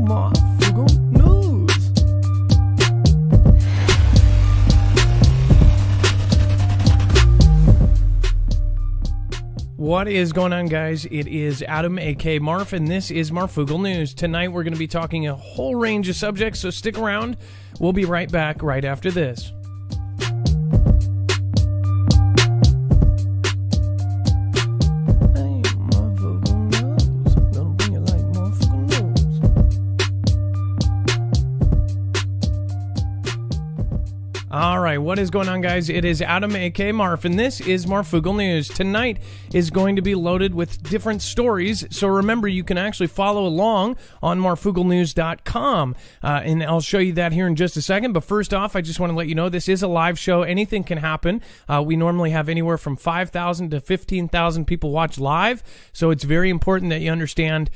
Marfugal News. What is going on, guys? It is Adam, aka Marf, and this is Marfugal News. Tonight we're going to be talking a whole range of subjects, so stick around. We'll be right back right after this. All right, what is going on, guys? It is Adam, aka Marf, and this is Marfugal News. Tonight is going to be loaded with different stories, so remember, you can actually follow along on marfugalnews.com, and I'll show you that here in just a second. But first off, I just want to let you know this is a live show. Anything can happen. We normally have anywhere from 5,000 to 15,000 people watch live, so it's very important that you understand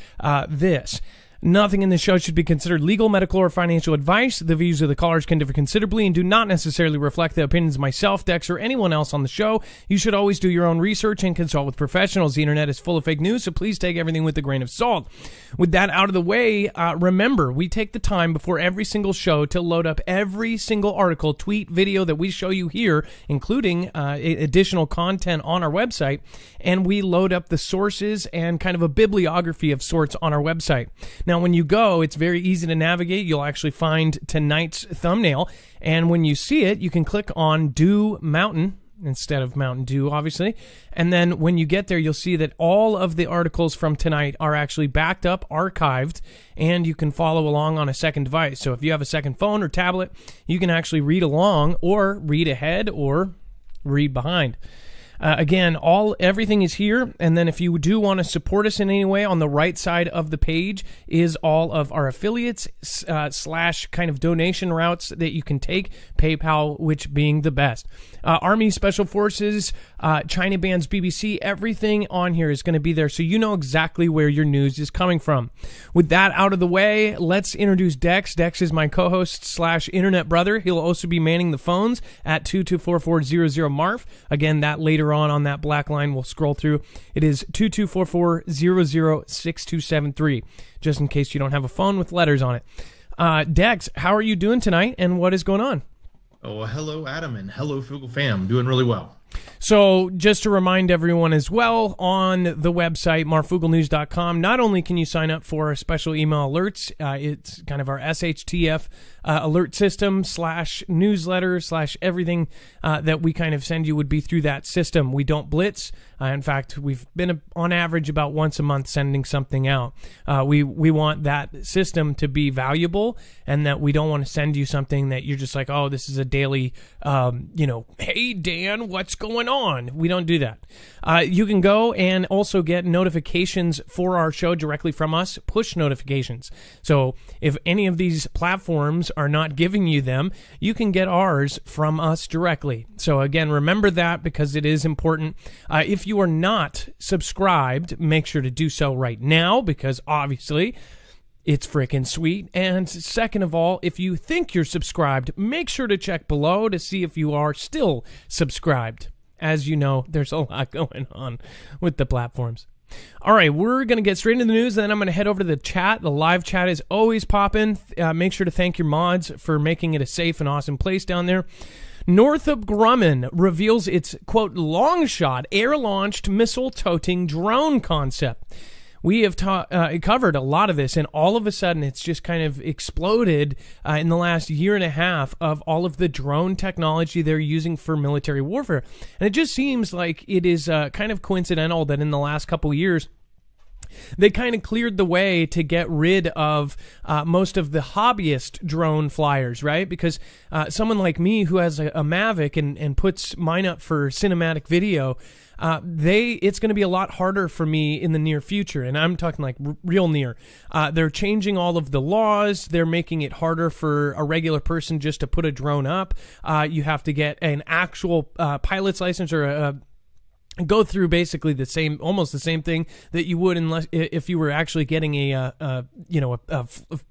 this. Nothing in this show should be considered legal, medical, or financial advice. The views of the callers can differ considerably and do not necessarily reflect the opinions of myself, Dex, or anyone else on the show. You should always do your own research and consult with professionals. The internet is full of fake news, so please take everything with a grain of salt. With that out of the way, remember, we take the time before every single show to load up every single article, tweet, video that we show you here, including additional content on our website, and we load up the sources and kind of a bibliography of sorts on our website. Now, when you go, it's very easy to navigate. You'll actually find tonight's thumbnail, and when you see it, you can click on Dew Mountain instead of Mountain Dew, obviously. And then when you get there, you'll see that all of the articles from tonight are actually backed up, archived, and you can follow along on a second device. So if you have a second phone or tablet, you can actually read along or read ahead or read behind. Again, everything is here, and then if you do want to support us in any way, on the right side of the page is all of our affiliates slash kind of donation routes that you can take, PayPal, which being the best. Army, Special Forces, China bans, BBC, everything on here is going to be there, so you know exactly where your news is coming from. With that out of the way, let's introduce Dex. Dex is my co-host slash internet brother. He'll also be manning the phones at 224-400-MARF. Again, that later on that black line we'll scroll through. It is 2244-006273, just in case you don't have a phone with letters on it. Dex, how are you doing tonight, and what is going on? Oh, hello, Adam, and hello, Fugal fam. Doing really well. So just to remind everyone as well, on the website, marfugalnews.com, not only can you sign up for special email alerts, it's kind of our SHTF alert system slash newsletter slash everything that we kind of send you would be through that system. We don't blitz. In fact, we've been on average about once a month sending something out. We want that system to be valuable, and that we don't want to send you something that you're just like, oh, this is a daily, hey, Dan, what's going on? We don't do that. You can go and also get notifications for our show directly from us, push notifications. So if any of these platforms are not giving you them, you can get ours from us directly. So again, remember that, because it is important. If you are not subscribed, make sure to do so right now, because obviously it's freaking sweet. And second of all, if you think you're subscribed, make sure to check below to see if you are still subscribed. As you know, there's a lot going on with the platforms. All right, we're going to get straight into the news, and then I'm going to head over to the chat. The live chat is always popping. Make sure to thank your mods for making it a safe and awesome place down there. Northrop Grumman reveals its, quote, long-shot air-launched missile-toting drone concept. We have covered a lot of this, and all of a sudden it's just kind of exploded in the last year and a half of all of the drone technology they're using for military warfare. And it just seems like it is kind of coincidental that in the last couple of years, they kind of cleared the way to get rid of most of the hobbyist drone flyers, right? Because someone like me who has a Mavic and puts mine up for cinematic video, it's going to be a lot harder for me in the near future, and I'm talking like real near. They're changing all of the laws. They're making it harder for a regular person just to put a drone up. You have to get an actual pilot's license or go through basically almost the same thing that you would if you were actually getting a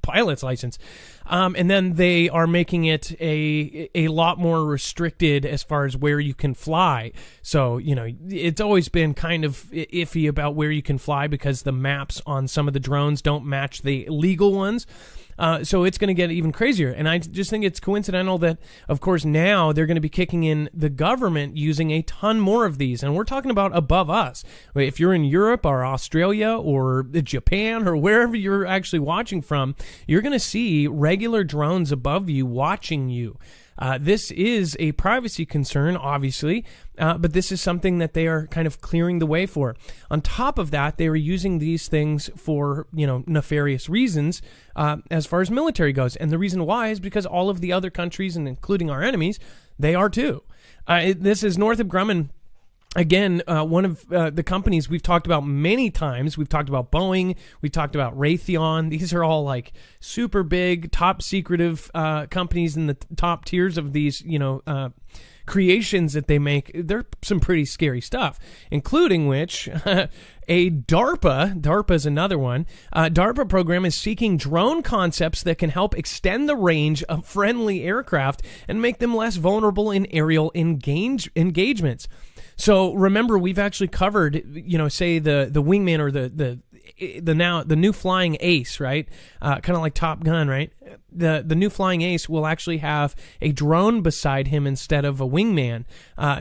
pilot's license, and then they are making it a lot more restricted as far as where you can fly. So it's always been kind of iffy about where you can fly because the maps on some of the drones don't match the legal ones. So it's going to get even crazier. And I just think it's coincidental that, of course, now they're going to be kicking in the government using a ton more of these. And we're talking about above us. If you're in Europe or Australia or Japan or wherever you're actually watching from, you're going to see regular drones above you watching you. This is a privacy concern, obviously, but this is something that they are kind of clearing the way for. On top of that, they were using these things for, nefarious reasons as far as military goes. And the reason why is because all of the other countries, and including our enemies, they are too. This is Northrop Grumman. Again, one of the companies we've talked about many times. We've talked about Boeing. We talked about Raytheon. These are all like super big, top secretive companies in the top tiers of these, creations that they make. They're some pretty scary stuff, including which a DARPA is another one. DARPA program is seeking drone concepts that can help extend the range of friendly aircraft and make them less vulnerable in aerial engagements. So remember, we've actually covered, say the wingman or the new flying ace, right? Kind of like Top Gun, right? The new flying ace will actually have a drone beside him instead of a wingman.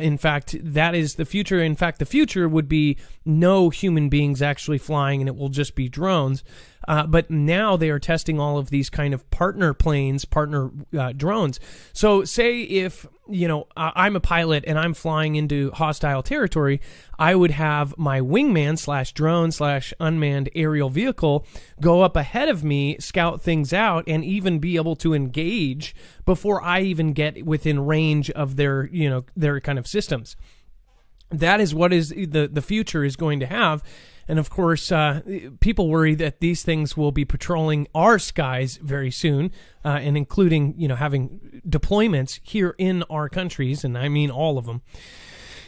In fact, that is the future. In fact, the future would be no human beings actually flying, and it will just be drones. But now they are testing all of these kind of partner planes, partner drones. So say if, I'm a pilot and I'm flying into hostile territory, I would have my wingman / drone / unmanned aerial vehicle go up ahead of me, scout things out, and even be able to engage before I even get within range of their kind of systems. That is what is the future is going to have. And of course, people worry that these things will be patrolling our skies very soon, and including, having deployments here in our countries, and I mean all of them.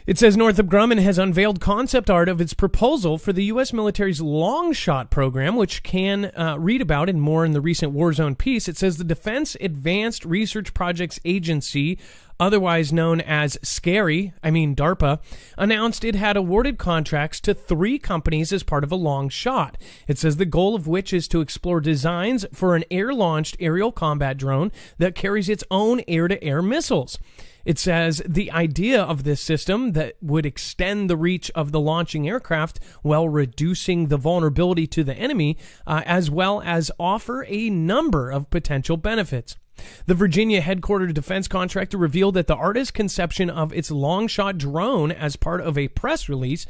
It says Northrop Grumman has unveiled concept art of its proposal for the U.S. military's Long Shot program, which can read about and more in the recent Warzone piece. It says the Defense Advanced Research Projects Agency, otherwise known as DARPA, announced it had awarded contracts to 3 companies as part of a Long Shot. It says the goal of which is to explore designs for an air-launched aerial combat drone that carries its own air-to-air missiles. It says the idea of this system that would extend the reach of the launching aircraft while reducing the vulnerability to the enemy, as well as offer a number of potential benefits. The Virginia headquartered defense contractor revealed that the artist's conception of its Long Shot drone as part of a press release.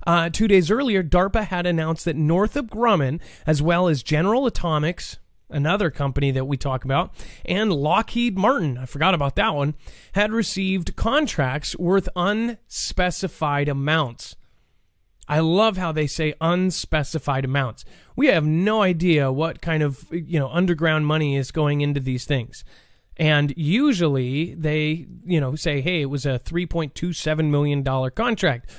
2 days earlier, DARPA had announced that Northrop Grumman, as well as General Atomics, another company that we talk about, and Lockheed Martin, I forgot about that one, had received contracts worth unspecified amounts. I love how they say unspecified amounts. We have no idea what kind of, underground money is going into these things. And usually they, say, hey, it was a $3.27 million contract.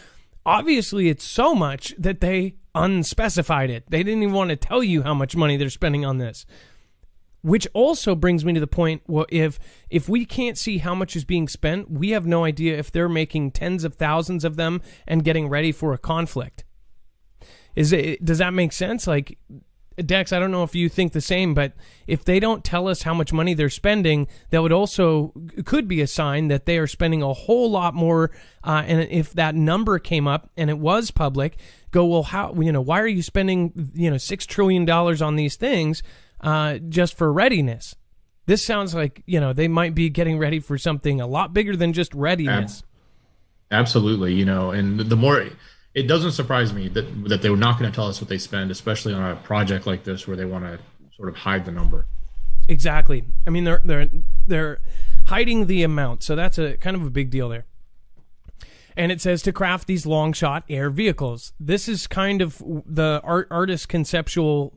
Obviously, it's so much that they unspecified it. They didn't even want to tell you how much money they're spending on this. Which also brings me to the point, well, if we can't see how much is being spent, we have no idea if they're making tens of thousands of them and getting ready for a conflict. Does that make sense? Like, Dex, I don't know if you think the same, but if they don't tell us how much money they're spending, that could be a sign that they are spending a whole lot more. And if that number came up and it was public, well, how, why are you spending, $6 trillion on these things just for readiness? This sounds like, they might be getting ready for something a lot bigger than just readiness. Absolutely. And the more, it doesn't surprise me that they were not going to tell us what they spend, especially on a project like this where they want to sort of hide the number. Exactly. I mean, they're hiding the amount. So that's a kind of a big deal there. And it says to craft these Long Shot air vehicles. This is kind of the artist conceptual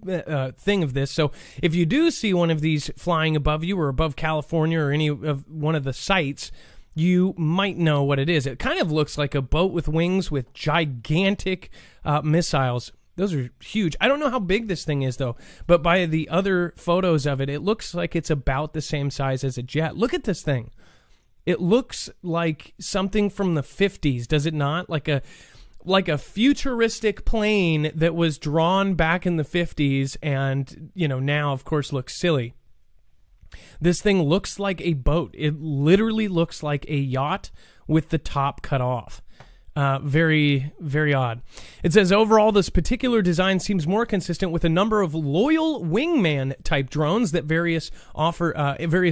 thing of this. So if you do see one of these flying above you or above California or any of one of the sites, you might know what it is. It kind of looks like a boat with wings with gigantic missiles. Those are huge. I don't know how big this thing is, though, but by the other photos of it, it looks like it's about the same size as a jet. Look at this thing. It looks like something from the 50s, does it not? Like a futuristic plane that was drawn back in the 50s and, now, of course, looks silly. This thing looks like a boat. It literally looks like a yacht with the top cut off. Very, very odd. It says, overall, this particular design seems more consistent with a number of loyal wingman-type drones that various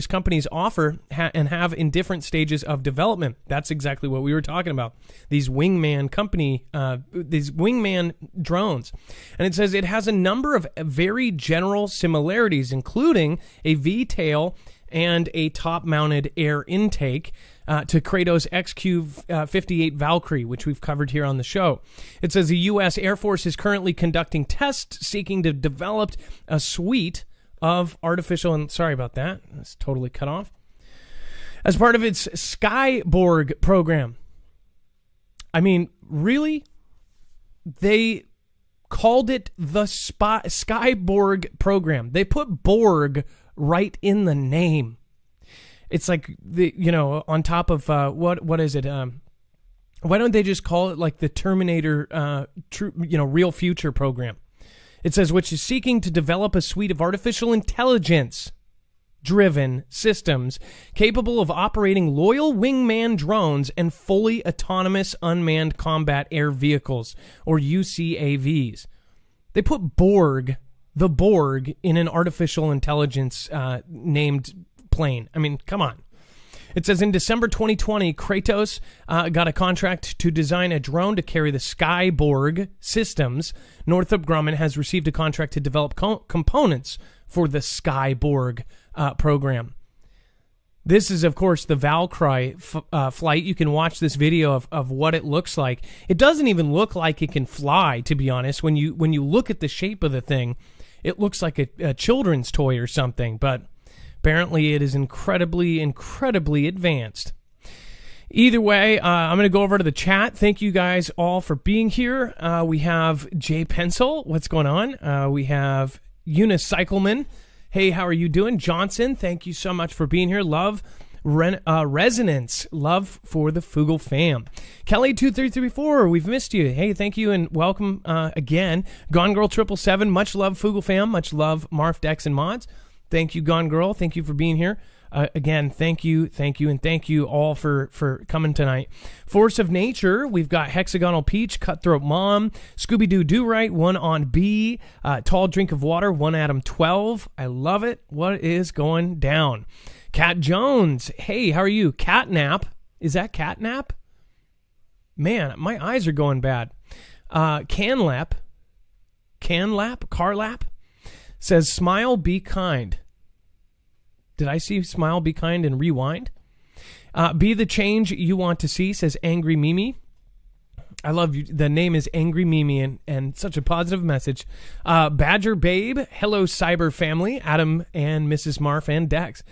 companies offer and have in different stages of development. That's exactly what we were talking about. These wingman drones. And it says it has a number of very general similarities, including a V-tail and a top-mounted air intake to Kratos XQ-58 Valkyrie, which we've covered here on the show. It says the U.S. Air Force is currently conducting tests seeking to develop a suite of artificial... And sorry about that. It's totally cut off. As part of its Skyborg program. I mean, really? They called it the Skyborg program. They put Borg right in the name. It's like on top of what is it? Why don't they just call it like the Terminator, Real Future program? It says, which is seeking to develop a suite of artificial intelligence-driven systems capable of operating loyal wingman drones and fully autonomous unmanned combat air vehicles, or UCAVs. They put the Borg, in an artificial intelligence named plane. I mean, come on. It says in December 2020, Kratos got a contract to design a drone to carry the Skyborg systems. Northrop Grumman has received a contract to develop components for the Skyborg program. This is, of course, the Valkyrie flight. You can watch this video of what it looks like. It doesn't even look like it can fly, to be honest. When you look at the shape of the thing, it looks like a children's toy or something, but apparently it is incredibly, incredibly advanced. Either way, I'm going to go over to the chat. Thank you guys all for being here. We have Jay Pencil. What's going on? We have Eunice Cycleman. Hey, how are you doing? Johnson, thank you so much for being here. Love Resonance. Love for the Fugle fam. Kelly2334, we've missed you. Hey, thank you and welcome again. Gone Girl 777, much love Fugle fam. Much love Marf, Dex, and Mods. Thank you, Gone Girl. Thank you for being here. Again, thank you, and thank you all for coming tonight. Force of Nature, we've got Hexagonal Peach, Cutthroat Mom, Scooby-Doo Do-Right, one on B, Tall Drink of Water, one Adam 12. I love it. What is going down? Cat Jones, hey, how are you? Catnap, is that Catnap? Man, my eyes are going bad. Carlap, says, smile, be kind. Did I see smile, be kind, and rewind? Be the change you want to see, says Angry Mimi. I love you. The name is Angry Mimi, and such a positive message. Badger Babe, hello Cyber family, Adam and Mrs. Marf and Dex.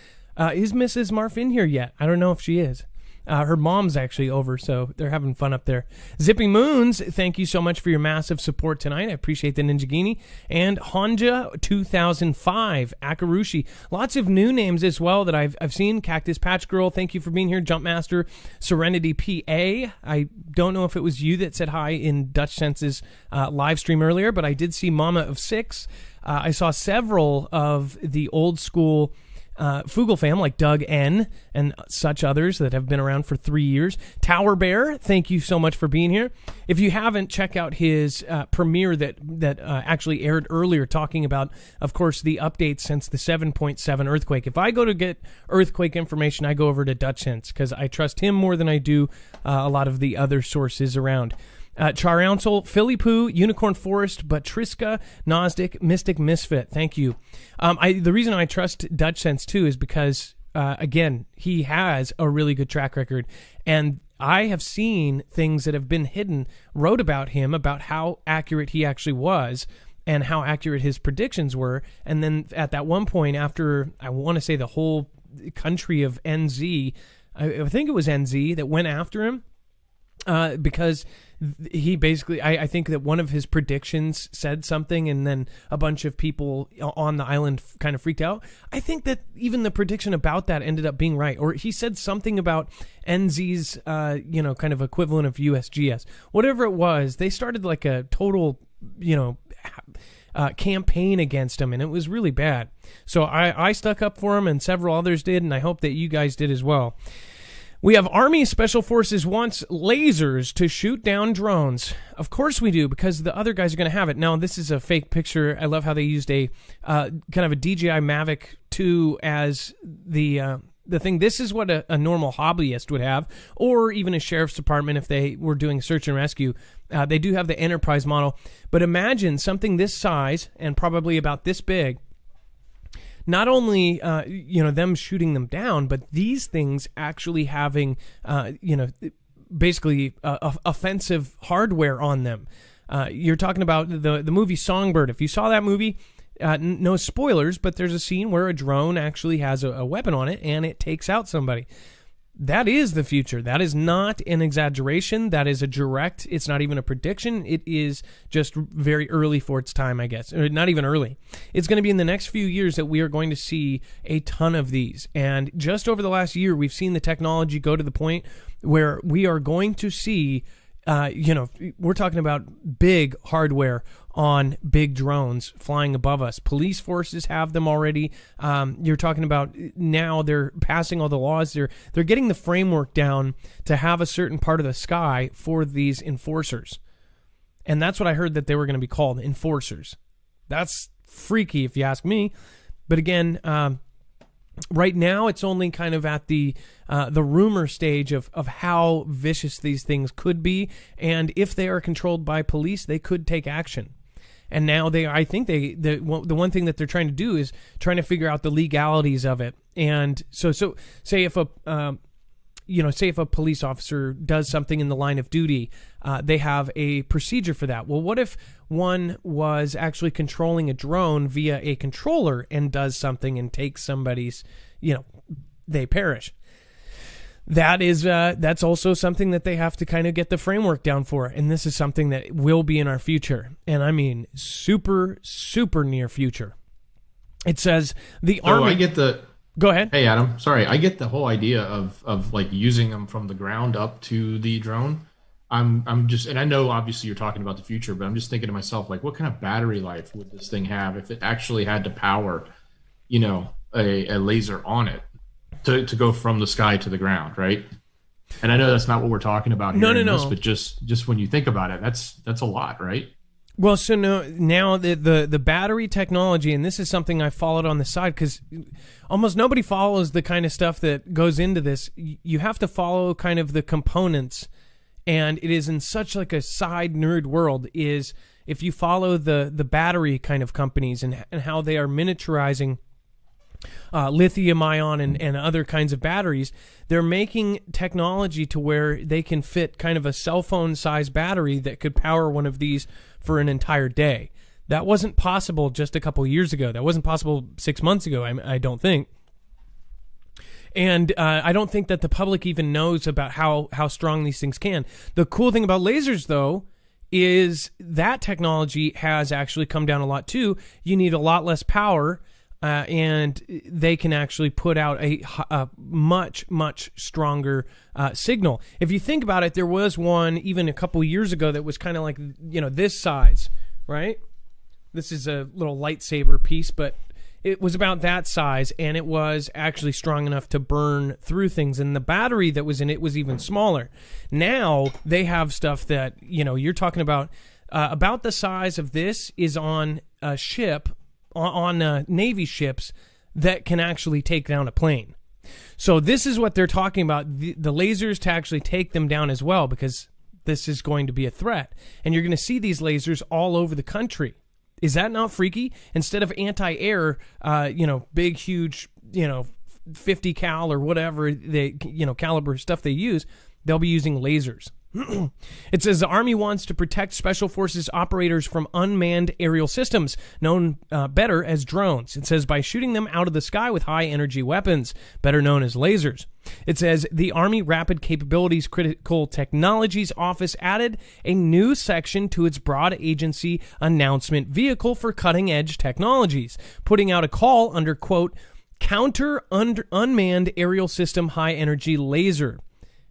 Is Mrs. Marf in here yet? I don't know if she is. Her mom's actually over, so they're having fun up there. Zippy Moons, thank you so much for your massive support tonight. I appreciate the Ninjagini. And Honja 2005, Akarushi. Lots of new names as well that I've seen. Cactus Patch Girl, thank you for being here. Jumpmaster, Serenity PA. I don't know if it was you that said hi in Dutch Sense's live stream earlier, but I did see Mama of Six. I saw several of the old school Fugle fam like Doug N and such others that have been around for 3 years. Tower Bear, thank you so much for being here. If you haven't, check out his premiere that actually aired earlier, talking about, of course, the updates since the 7.7 earthquake. If I go to get earthquake information, I go over to Dutch Sense because I trust him more than I do a lot of the other sources around. Charouncil, Philly Poo, Unicorn Forest, Batriska, Nosdick, Mystic Misfit. Thank you. The reason I trust Dutch Sense too is because, again, he has a really good track record, and I have seen things that have been hidden, wrote about him, about how accurate he actually was and how accurate his predictions were. And then at that one point, after I want to say the whole country of NZ I think it was NZ that went after him because he basically, I think that one of his predictions said something, and then a bunch of people on the island kind of freaked out. I think that even the prediction about that ended up being right, or he said something about NZ's, kind of equivalent of USGS, whatever it was. They started like a total, campaign against him, and it was really bad. So I stuck up for him, and several others did, and I hope that you guys did as well. We have Army Special Forces wants lasers to shoot down drones. Of course we do, because the other guys are going to have it. Now, this is a fake picture. I love how they used a kind of a DJI Mavic 2 as the thing. This is what a normal hobbyist would have, or even a sheriff's department if they were doing search and rescue. They do have the enterprise model. But imagine something this size and probably about this big. Not only, them shooting them down, but these things actually having, basically offensive hardware on them. You're talking about the movie Songbird. If you saw that movie, no spoilers, but there's a scene where a drone actually has a weapon on it and it takes out somebody. That is the future. That is not an exaggeration. That is a direct, it's not even a prediction. It is just very early for its time, I guess. Or not even early. It's going to be in the next few years that we are going to see a ton of these. And just over the last year, we've seen the technology go to the point where we are going to see, we're talking about big hardware on big drones flying above us. Police forces have them already. You're talking about now they're passing all the laws. They're getting the framework down to have a certain part of the sky for these enforcers. And that's what I heard that they were going to be called, enforcers. That's freaky if you ask me. But again, right now it's only kind of at the rumor stage of how vicious these things could be. And if they are controlled by police, they could take action. And now the one thing that they're trying to do is trying to figure out the legalities of it. And so say if a police officer does something in the line of duty, they have a procedure for that. Well, what if one was actually controlling a drone via a controller and does something and takes somebody's, they perish? That's also something that they have to kind of get the framework down for. And this is something that will be in our future. And I mean, super, super near future. It says the Army. I get the. Go ahead. Hey, Adam. Sorry. I get the whole idea of like using them from the ground up to the drone. I'm just, and I know obviously you're talking about the future, but I'm just thinking to myself, like, what kind of battery life would this thing have if it actually had to power, a laser on it? To go from the sky to the ground, right? And I know that's not what we're talking about here. No. But just when you think about it, that's a lot, right? Well, so now the battery technology, and this is something I followed on the side because almost nobody follows the kind of stuff that goes into this. You have to follow kind of the components, and it is in such like a side nerd world. Is if you follow the battery kind of companies and how they are miniaturizing lithium ion and other kinds of batteries, they're making technology to where they can fit kind of a cell phone size battery that could power one of these for an entire day. That wasn't possible just a couple years ago. That wasn't possible 6 months ago, I don't think. And I don't think that the public even knows about how strong these things can. The cool thing about lasers, though, is that technology has actually come down a lot, too. You need a lot less power, and they can actually put out a much, much stronger signal. If you think about it, there was one even a couple years ago that was kind of like, this size, right? This is a little lightsaber piece, but it was about that size, and it was actually strong enough to burn through things. And the battery that was in it was even smaller. Now they have stuff that, you're talking about the size of this is on a ship, on Navy ships that can actually take down a plane. So this is what they're talking about, the lasers to actually take them down as well, because this is going to be a threat. And you're going to see these lasers all over the country. Is that not freaky? Instead of anti-air, big, huge, 50 cal or whatever caliber stuff they use, they'll be using lasers. It says the Army wants to protect Special Forces operators from unmanned aerial systems, known better as drones. It says by shooting them out of the sky with high-energy weapons, better known as lasers. It says the Army Rapid Capabilities Critical Technologies Office added a new section to its broad agency announcement vehicle for cutting-edge technologies, putting out a call under, quote, Counter Unmanned Aerial System High-Energy Laser.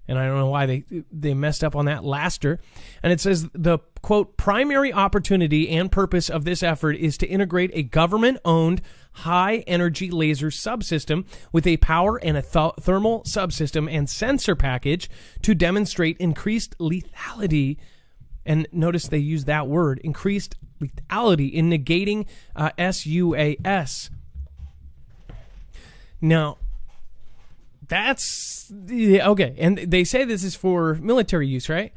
And I don't know why they messed up on that laster. And it says the, quote, primary opportunity and purpose of this effort is to integrate a government-owned high-energy laser subsystem with a power and a thermal subsystem and sensor package to demonstrate increased lethality. And notice they use that word, increased lethality, in negating SUAS. Now, that's okay. And they say this is for military use, right?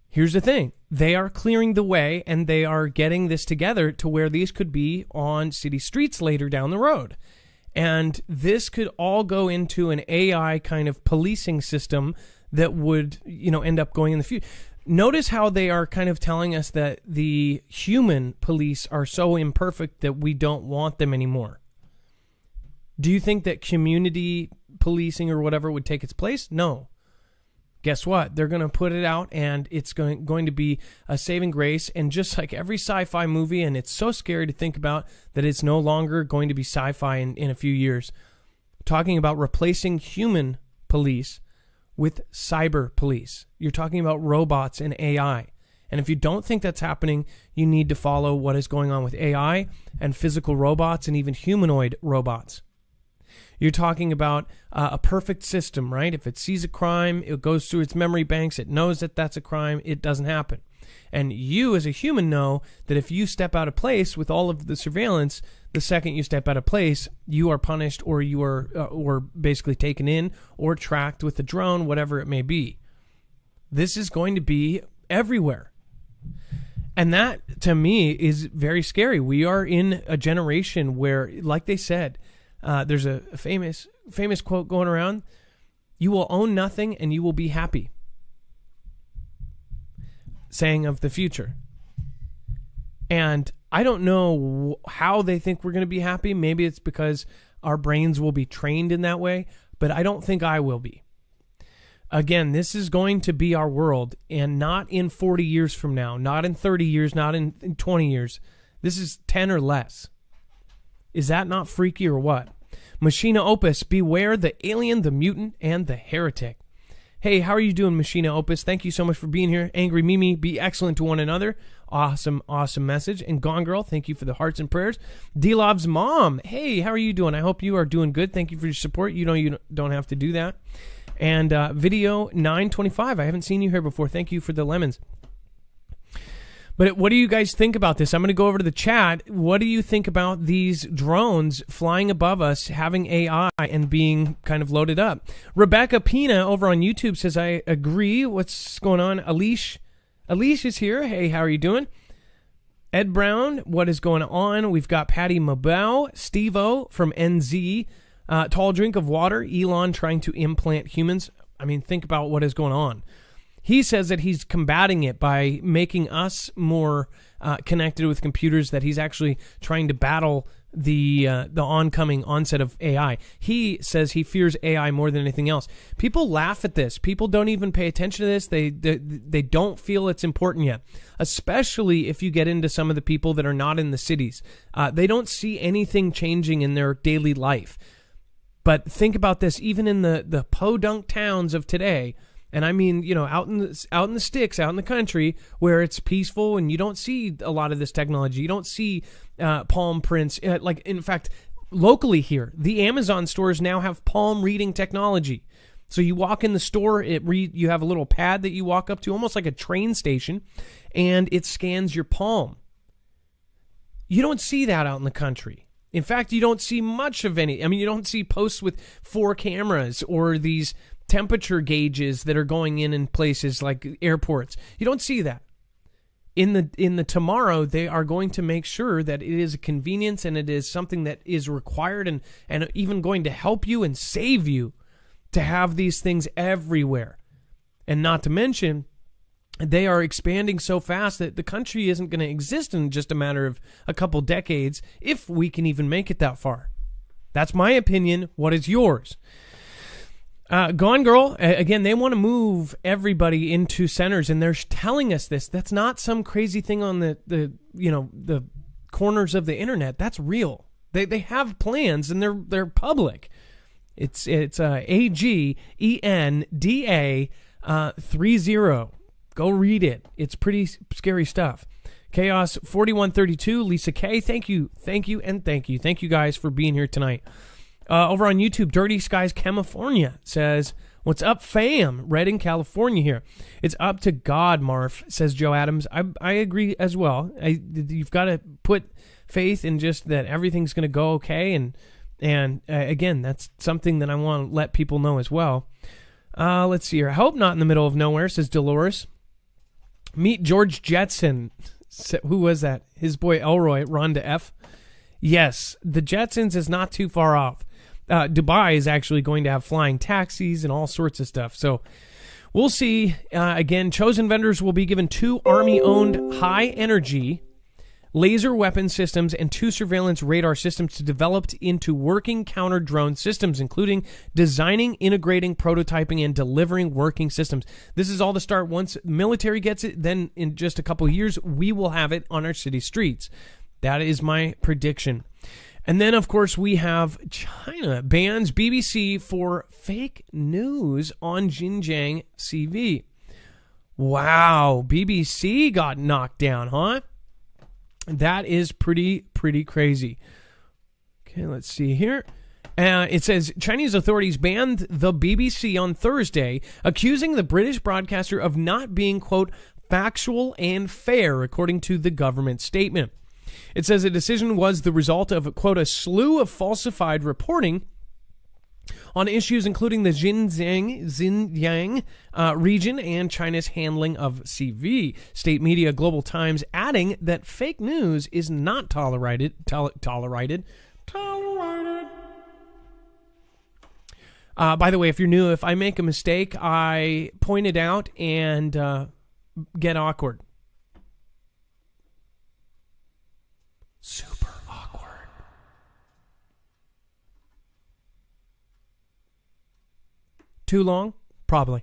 Here's the thing. They are clearing the way and they are getting this together to where these could be on city streets later down the road. And this could all go into an AI kind of policing system that would, end up going in the future. Notice how they are kind of telling us that the human police are so imperfect that we don't want them anymore. Do you think that community policing or whatever would take its place? No. Guess what? They're going to put it out and it's going to be a saving grace. And just like every sci-fi movie, and it's so scary to think about that it's no longer going to be sci-fi in a few years, talking about replacing human police with cyber police. You're talking about robots and AI. And if you don't think that's happening, you need to follow what is going on with AI and physical robots and even humanoid robots. You're talking about a perfect system, right? If it sees a crime, it goes through its memory banks. It knows that that's a crime. It doesn't happen. And you as a human know that if you step out of place with all of the surveillance, the second you step out of place, you are punished or you are or basically taken in or tracked with a drone, whatever it may be. This is going to be everywhere. And that, to me, is very scary. We are in a generation where, like they said, there's a famous quote going around: "You will own nothing and you will be happy." Saying of the future. And I don't know how they think we're going to be happy. Maybe it's because our brains will be trained in that way, but I don't think I will be. Again, this is going to be our world, and not in 40 years from now, not in 30 years, not in 20 years. This is 10 or less. Is that not freaky or what? Machina Opus, beware the alien, the mutant, and the heretic. Hey, how are you doing, Machina Opus? Thank you so much for being here. Angry Mimi, be excellent to one another. Awesome, awesome message. And Gone Girl, thank you for the hearts and prayers. D-Lob's mom, hey, how are you doing? I hope you are doing good. Thank you for your support. You don't have to do that. And Video 925, I haven't seen you here before. Thank you for the lemons. But what do you guys think about this? I'm going to go over to the chat. What do you think about these drones flying above us, having AI, and being kind of loaded up? Rebecca Pina over on YouTube says, I agree. What's going on? Alish is here. Hey, how are you doing? Ed Brown, what is going on? We've got Patty Mabau, Steve-O from NZ, Tall Drink of Water, Elon trying to implant humans. I mean, think about what is going on. He says that he's combating it by making us more connected with computers, that he's actually trying to battle the oncoming onset of AI. He says he fears AI more than anything else. People laugh at this. People don't even pay attention to this. They don't feel it's important yet, especially if you get into some of the people that are not in the cities. They don't see anything changing in their daily life. But think about this, even in the podunk towns of today, and I mean, out in the sticks, out in the country, where it's peaceful and you don't see a lot of this technology. You don't see palm prints. In fact, locally here, the Amazon stores now have palm reading technology. So you walk in the store, you have a little pad that you walk up to, almost like a train station, and it scans your palm. You don't see that out in the country. In fact, you don't see much of any. I mean, you don't see posts with 4 cameras or these temperature gauges that are going in places like airports. You don't see that. In the tomorrow, they are going to make sure that it is a convenience and it is something that is required and even going to help you and save you to have these things everywhere. And not to mention, they are expanding so fast that the country isn't going to exist in just a matter of a couple decades, if we can even make it that far. That's my opinion. What is yours? Gone Girl, again, they want to move everybody into centers, and they're telling us this. That's not some crazy thing on the corners of the internet. That's real. They have plans, and they're public. It's AGENDA 30. Go read it. It's pretty scary stuff. Chaos 4132, Lisa K. Thank you, and thank you. Thank you guys for being here tonight. Over on YouTube, Dirty Skies California says, "What's up, fam? Redding, California here. It's up to God, Marf," says Joe Adams. I agree as well. You've got to put faith in just that everything's going to go okay. And again, that's something that I want to let people know as well. Let's see here. I hope not in the middle of nowhere, says Dolores. Meet George Jetson. Who was that? His boy Elroy, Rhonda F. Yes, the Jetsons is not too far off. Dubai is actually going to have flying taxis and all sorts of stuff. So we'll see. Again, chosen vendors will be given 2 Army-owned high-energy laser weapon systems and 2 surveillance radar systems to develop into working counter-drone systems, including designing, integrating, prototyping, and delivering working systems. This is all to start once military gets it. Then in just a couple of years, we will have it on our city streets. That is my prediction. And then, of course, we have China bans BBC for fake news on Xinjiang CV. Wow, BBC got knocked down, huh? That is pretty crazy. Okay, let's see here. It says Chinese authorities banned the BBC on Thursday, accusing the British broadcaster of not being, quote, factual and fair, according to the government statement. It says the decision was the result of, quote, a slew of falsified reporting on issues including the Xinjiang region and China's handling of CV. State media Global Times adding that fake news is not tolerated. By the way, if you're new, if I make a mistake, I point it out and get awkward. Super awkward. Too long? Probably.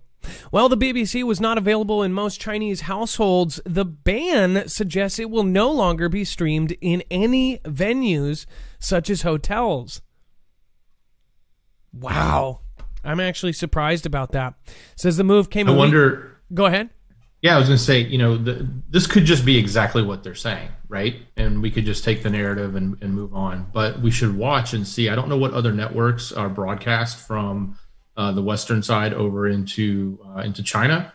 Well, the BBC was not available in most Chinese households. The ban suggests it will no longer be streamed in any venues, such as hotels. Wow. I'm actually surprised about that. Says the move came... Go ahead. Yeah, I was going to say, this could just be exactly what they're saying, right? And we could just take the narrative and move on. But we should watch and see. I don't know what other networks are broadcast from the Western side over into China.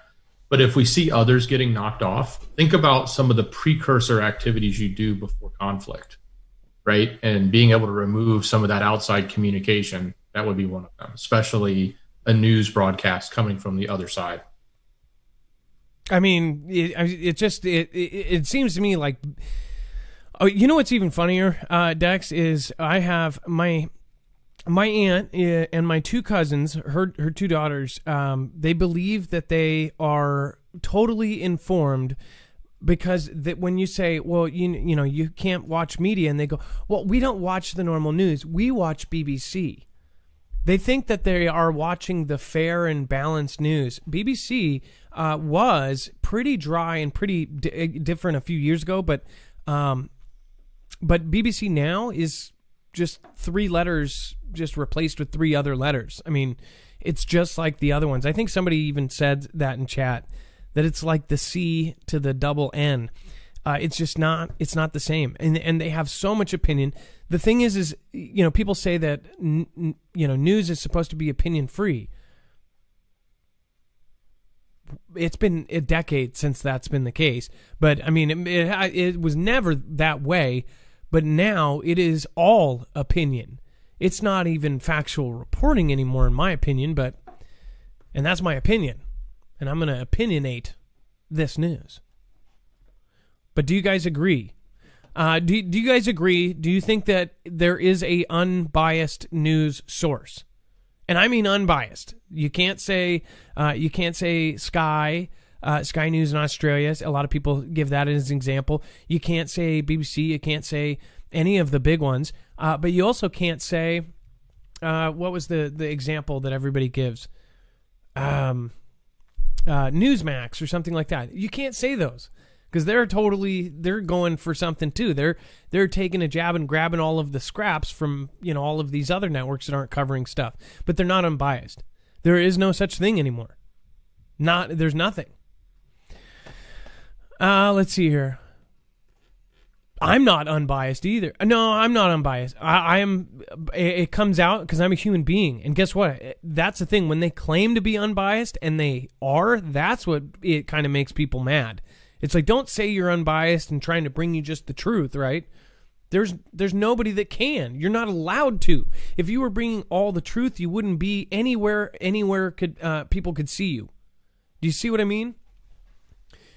But if we see others getting knocked off, think about some of the precursor activities you do before conflict, right? And being able to remove some of that outside communication, that would be one of them, especially a news broadcast coming from the other side. I mean, it seems to me like, what's even funnier, Dex, is I have my aunt and my 2 cousins, her 2 daughters. They believe that they are totally informed because that when you say, well, you can't watch media, and they go, well, we don't watch the normal news. We watch BBC. They think that they are watching the fair and balanced news. BBC was pretty dry and pretty different a few years ago, but BBC now is just 3 letters just replaced with 3 other letters. I mean, it's just like the other ones. I think somebody even said that in chat, that it's like the C to the double N. It's not the same. And they have so much opinion. The thing is people say that, news is supposed to be opinion free. It's been a decade since that's been the case. But I mean, it was never that way. But now it is all opinion. It's not even factual reporting anymore, in my opinion. And that's my opinion. And I'm going to opinionate this news. But do you guys agree? Do you guys agree? Do you think that there is a unbiased news source? And I mean unbiased. You can't say Sky. Sky News in Australia. A lot of people give that as an example. You can't say BBC. You can't say any of the big ones. But you also can't say, what was the example that everybody gives? Newsmax or something like that. You can't say those because they're going for something too. They're taking a jab and grabbing all of the scraps from, all of these other networks that aren't covering stuff, but they're not unbiased. There is no such thing anymore. There's nothing. Let's see here. I'm not unbiased either. No, I'm not unbiased. I am. It comes out because I'm a human being. And guess what? That's the thing. When they claim to be unbiased and they are, that's what it kind of makes people mad. It's like, don't say you're unbiased and trying to bring you just the truth, right? There's nobody that can. You're not allowed to. If you were bringing all the truth, you wouldn't be anywhere people could see you. Do you see what I mean?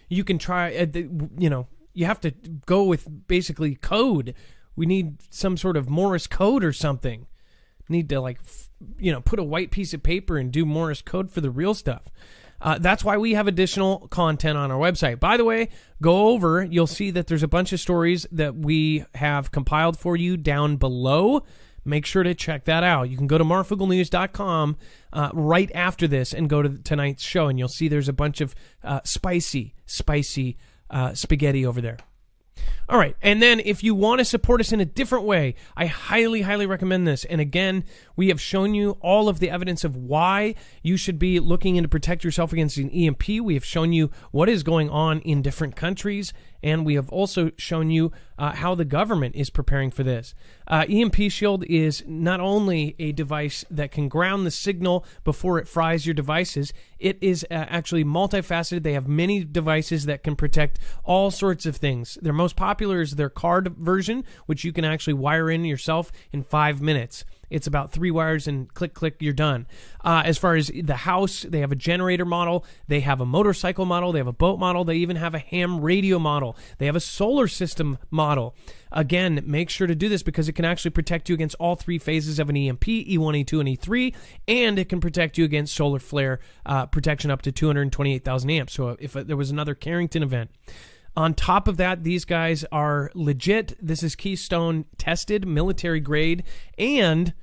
You can try, you have to go with basically code. We need some sort of Morse code or something. Need to put a white piece of paper and do Morse code for the real stuff. That's why we have additional content on our website. By the way, go over. You'll see that there's a bunch of stories that we have compiled for you down below. Make sure to check that out. You can go to marfugelnews.com right after this and go to tonight's show, and you'll see there's a bunch of spicy spaghetti over there. All right, and then if you want to support us in a different way, I highly, highly recommend this. And again, we have shown you all of the evidence of why you should be looking in to protect yourself against an EMP. We have shown you what is going on in different countries, and we have also shown you how the government is preparing for this. EMP Shield is not only a device that can ground the signal before it fries your devices, it is actually multifaceted. They have many devices that can protect all sorts of things. Their most popular is their card version, which you can actually wire in yourself in 5 minutes. It's about 3 wires and click, click, you're done. As far as the house, they have a generator model. They have a motorcycle model. They have a boat model. They even have a ham radio model. They have a solar system model. Again, make sure to do this because it can actually protect you against all 3 phases of an EMP, E1, E2, and E3, and it can protect you against solar flare protection up to 228,000 amps. So if there was another Carrington event. On top of that, these guys are legit. This is Keystone tested, military grade, and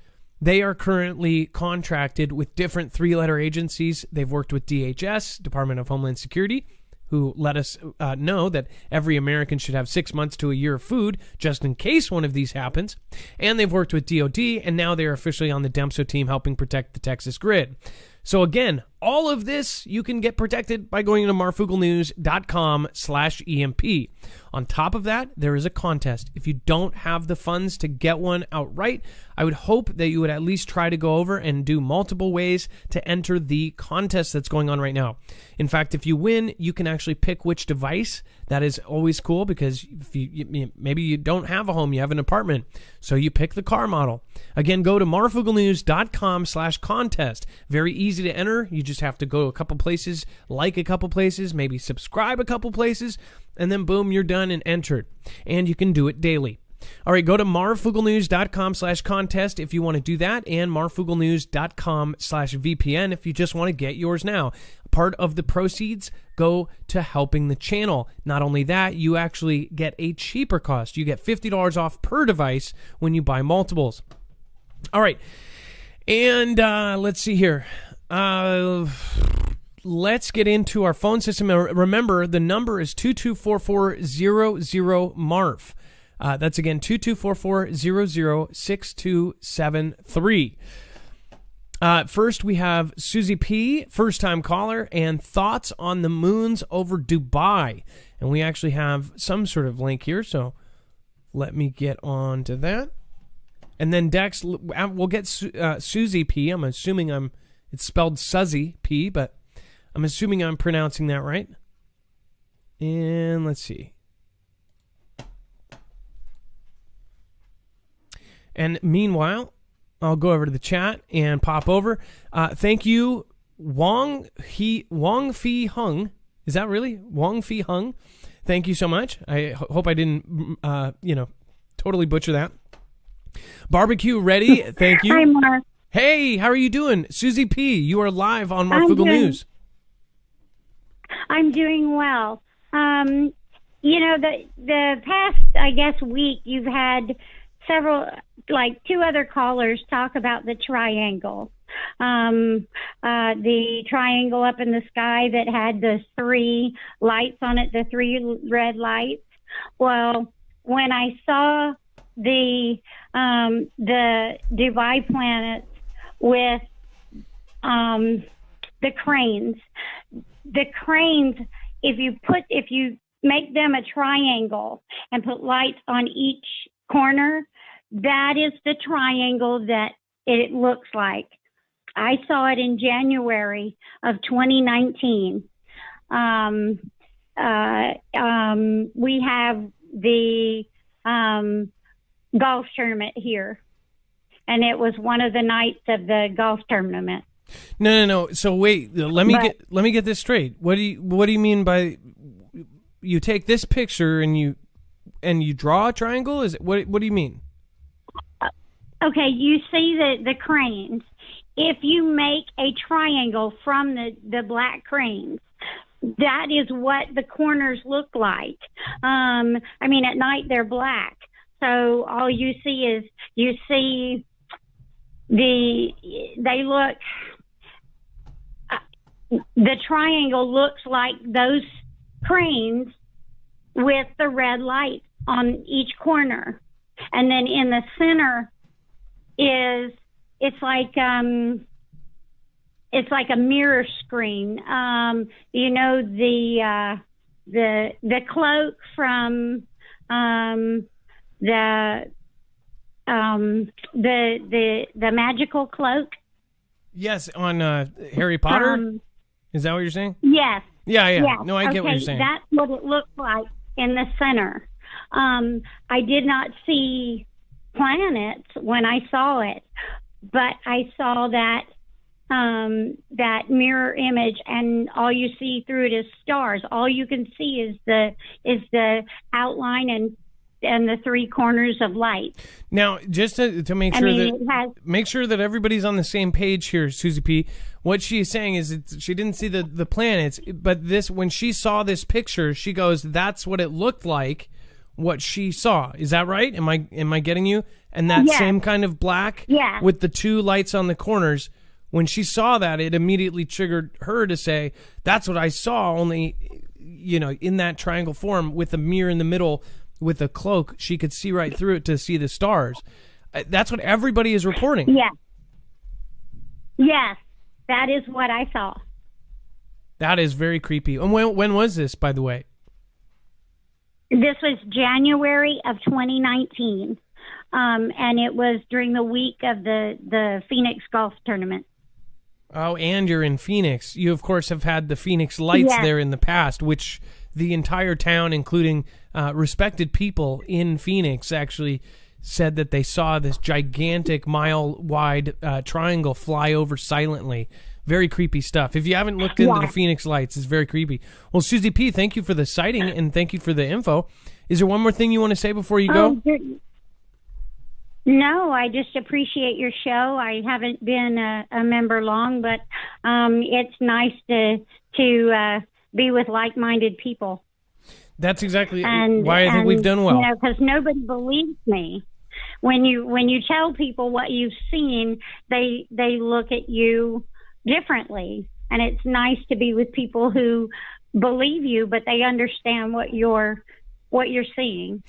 they are currently contracted with different 3-letter agencies. They've worked with DHS, Department of Homeland Security, who let us know that every American should have 6 months to a year of food just in case one of these happens. And they've worked with DOD, and now they're officially on the DEMSO team helping protect the Texas grid. So again, all of this you can get protected by going to marfugelnews.com/EMP. On top of that, there is a contest. If you don't have the funds to get one outright, I would hope that you would at least try to go over and do multiple ways to enter the contest that's going on right now. In fact, if you win, you can actually pick which device. That is always cool because if maybe you don't have a home, you have an apartment, so you pick the car model. Again, go to marfugelnews.com/contest. Very easy to enter. You just have to go a couple places, like a couple places, maybe subscribe a couple places, and then boom, you're done and entered. And you can do it daily. All right, go to marfugelnews.com/contest if you want to do that, and marfugelnews.com/VPN if you just want to get yours now. Part of the proceeds go to helping the channel. Not only that, you actually get a cheaper cost. You get $50 off per device when you buy multiples. All right, and let's see here. Let's get into our phone system. Remember, the number is 224400-MARF. That's again 224400-6273. First, we have Susie P., first-time caller, and thoughts on the moons over Dubai. And we actually have some sort of link here, so let me get on to that. And then Dex, we'll get Susie P. I'm assuming it's spelled Suzy P., but I'm assuming I'm pronouncing that right. And let's see. And meanwhile, I'll go over to the chat and pop over. Thank you, Wong Fee Hung. Is that really Wong Fee Hung? Thank you so much. I hope I didn't, totally butcher that. Barbecue ready. Thank you. Hi, Mark. Hey, how are you doing? Susie P., you are live on Mark Fugel News. I'm doing well. The past, I guess, week, you've had several, like two other callers talk about the triangle. The triangle up in the sky that had the three lights on it, the three red lights. Well, when I saw the Dubai planets with the cranes, if you make them a triangle and put lights on each corner, that is the triangle that it looks like. I saw it in January of 2019. We have the golf tournament here, and it was one of the nights of the golf tournament. No. So wait, let me get this straight. What do you mean by you take this picture and you draw a triangle? Is it what do you mean? Okay, you see the cranes. If you make a triangle from the black cranes, that is what the corners look like. At night they're black. So all you see the triangle looks like those cranes with the red light on each corner. And then in the center it's like a mirror screen. The cloak from the magical cloak. Yes, on Harry Potter. Is that what you're saying? Yes. Yeah. Yes. No, I get what you're saying. That's what it looks like in the center. I did not see planets when I saw it, but I saw that mirror image, and all you see through it is stars. All you can see is the outline and the three corners of light. Now, just to make sure that everybody's on the same page here, Susie P. What she's saying is she didn't see the planets, but when she saw this picture, she goes, "That's what it looked like." What she saw, is that right? Am I getting you? And that same kind of black, with the two lights on the corners. When she saw that, it immediately triggered her to say, "That's what I saw." Only, in that triangle form with a mirror in the middle. With a cloak, she could see right through it to see the stars. That's what everybody is reporting. Yes, that is what I saw. That is very creepy. And when was this, by the way? This was January of 2019, and it was during the week of the Phoenix golf tournament. Oh, and you're in Phoenix. You, of course, have had the Phoenix Lights there in the past, which the entire town, including respected people in Phoenix, actually said that they saw this gigantic mile-wide triangle fly over silently. Very creepy stuff. If you haven't looked into the Phoenix Lights, it's very creepy. Well, Susie P., thank you for the sighting, and thank you for the info. Is there one more thing you want to say before you go? No, I just appreciate your show. I haven't been a member long, but it's nice to be with like-minded people. That's exactly why I think we've done well. Because nobody believes me. When you tell people what you've seen, they look at you differently, and it's nice to be with people who believe you, but they understand what you're seeing.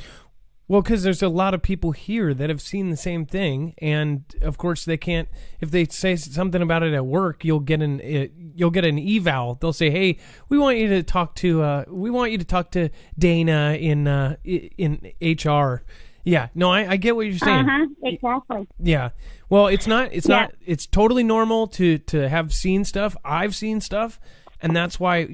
Well, because there's a lot of people here that have seen the same thing, and of course they can't. If they say something about it at work, you'll get an eval. They'll say, "Hey, we want you to talk to Dana in HR." Yeah, no, I get what you're saying. Exactly. Yeah. Well, it's not. It's totally normal to have seen stuff. I've seen stuff, and that's why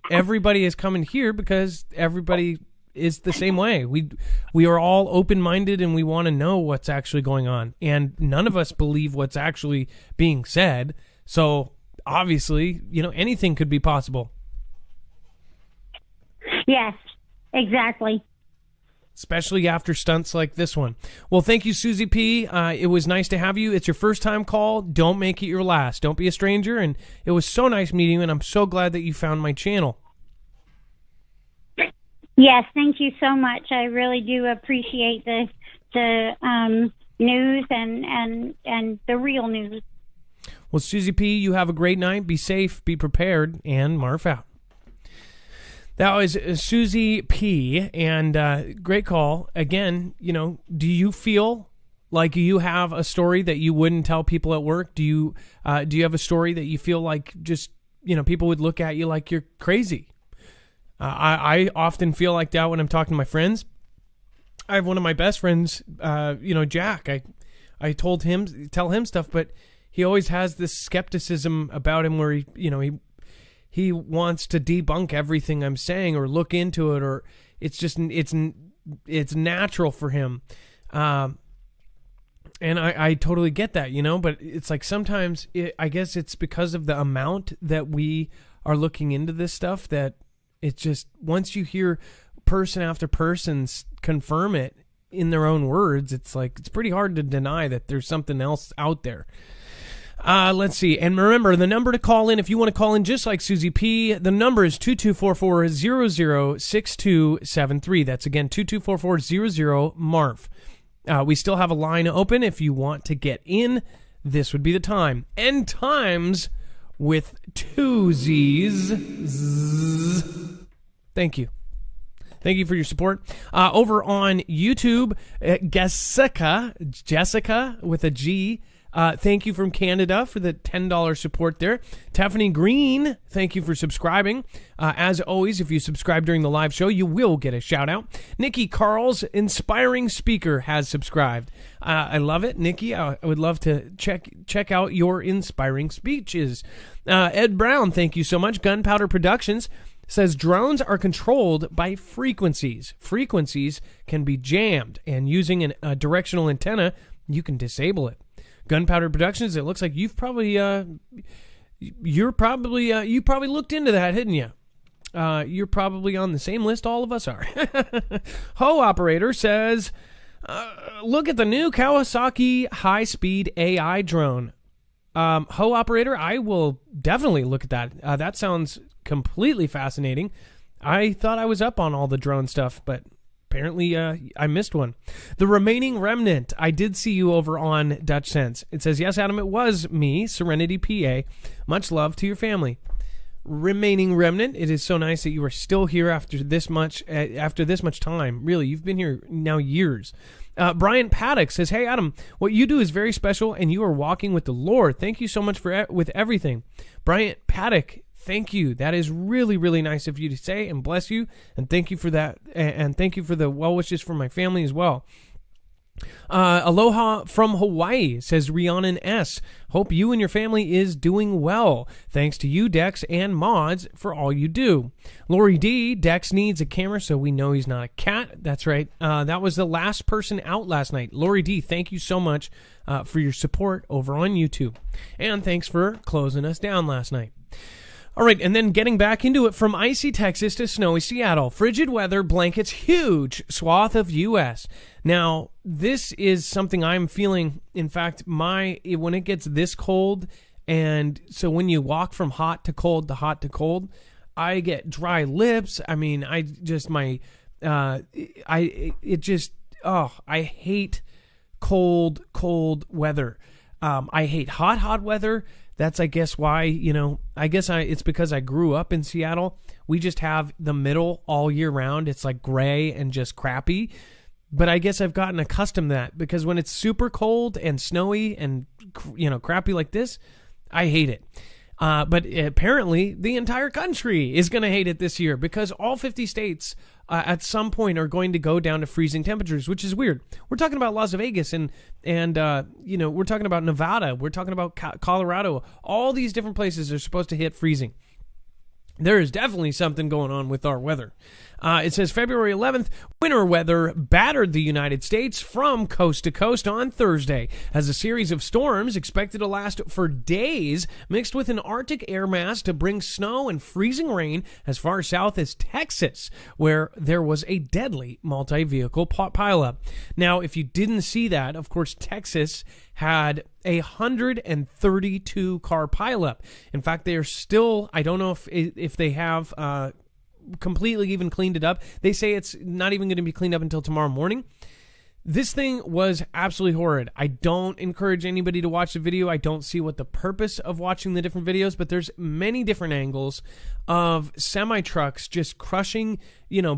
everybody is coming here, because everybody is the same way. We are all open-minded, and we want to know what's actually going on, and none of us believe what's actually being said. So obviously, anything could be possible. Yes, exactly. especially after stunts like this one. Well, thank you, Susie P. It was nice to have you. It's your first time call. Don't make it your last. Don't be a stranger. And it was so nice meeting you, and I'm so glad that you found my channel. Yes, thank you so much. I really do appreciate the news and the real news. Well, Susie P., you have a great night. Be safe, be prepared, and Marf out. That was Susie P., and great call. Again, do you feel like you have a story that you wouldn't tell people at work? Do you have a story that you feel like just, people would look at you like you're crazy? I often feel like that when I'm talking to my friends. I have one of my best friends, Jack. I tell him stuff, but he always has this skepticism about him where he wants to debunk everything I'm saying or look into it, or it's natural for him. And I totally get that, but it's like sometimes I guess it's because of the amount that we are looking into this stuff that it's just, once you hear person after person confirm it in their own words, it's like, it's pretty hard to deny that there's something else out there. Let's see. And remember, the number to call in, if you want to call in just like Susie P., the number is 2244-006273. That's again, 2244-00-MARF. We still have a line open if you want to get in. This would be the time. End times with 2 Z's. Thank you. Thank you for your support. Over on YouTube, Jessica with a G. Thank you from Canada for the $10 support there. Tiffany Green, thank you for subscribing. As always, if you subscribe during the live show, you will get a shout out. Nikki Carl's inspiring speaker has subscribed. I love it, Nikki. I would love to check out your inspiring speeches. Ed Brown, thank you so much. Gunpowder Productions says drones are controlled by frequencies. Frequencies can be jammed, and using a directional antenna, you can disable it. Gunpowder Productions, it looks like you probably looked into that, didn't you? You're probably on the same list all of us are. Ho Operator says, look at the new Kawasaki high-speed AI drone. Ho Operator, I will definitely look at that. That sounds completely fascinating. I thought I was up on all the drone stuff, but apparently I missed one. The Remaining Remnant, I did see you over on Dutch Sense. It says, yes, Adam, it was me, Serenity PA. Much love to your family. Remaining Remnant, it is so nice that you are still here after this much time. Really, you've been here now years. Brian Paddock says, hey, Adam, what you do is very special, and you are walking with the Lord. Thank you so much with everything. Brian Paddock, thank you. That is really, really nice of you to say, and bless you, and thank you for that, and thank you for the well wishes for my family as well. Aloha from Hawaii, says Rhiannon S. Hope you and your family is doing well. Thanks to you, Dex, and Mods for all you do. Lori D. Dex needs a camera, so we know he's not a cat. That's right. That was the last person out last night. Lori D., thank you so much for your support over on YouTube. And thanks for closing us down last night. All right, and then getting back into it, from icy Texas to snowy Seattle, frigid weather blankets huge swath of U.S. Now, this is something I'm feeling. In fact, when it gets this cold, and so when you walk from hot to cold, I get dry lips. I mean, I hate cold weather. I hate hot weather. That's, I guess, why, it's because I grew up in Seattle. We just have the middle all year round. It's like gray and just crappy. But I guess I've gotten accustomed to that, because when it's super cold and snowy and, crappy like this, I hate it. But apparently the entire country is going to hate it this year, because all 50 states at some point are going to go down to freezing temperatures, which is weird. We're talking about Las Vegas and we're talking about Nevada. We're talking about Colorado. All these different places are supposed to hit freezing. There is definitely something going on with our weather. It says February 11th, winter weather battered the United States from coast to coast on Thursday, as a series of storms expected to last for days mixed with an Arctic air mass to bring snow and freezing rain as far south as Texas, where there was a deadly multi-vehicle pileup. Now, if you didn't see that, of course, Texas had 132 car pileup. In fact, they are still, I don't know if they have completely even cleaned it up. They say it's not even going to be cleaned up until tomorrow morning. This thing was absolutely horrid. I don't encourage anybody to watch the video. I don't see what the purpose of watching the different videos, but there's many different angles of semi-trucks just crushing,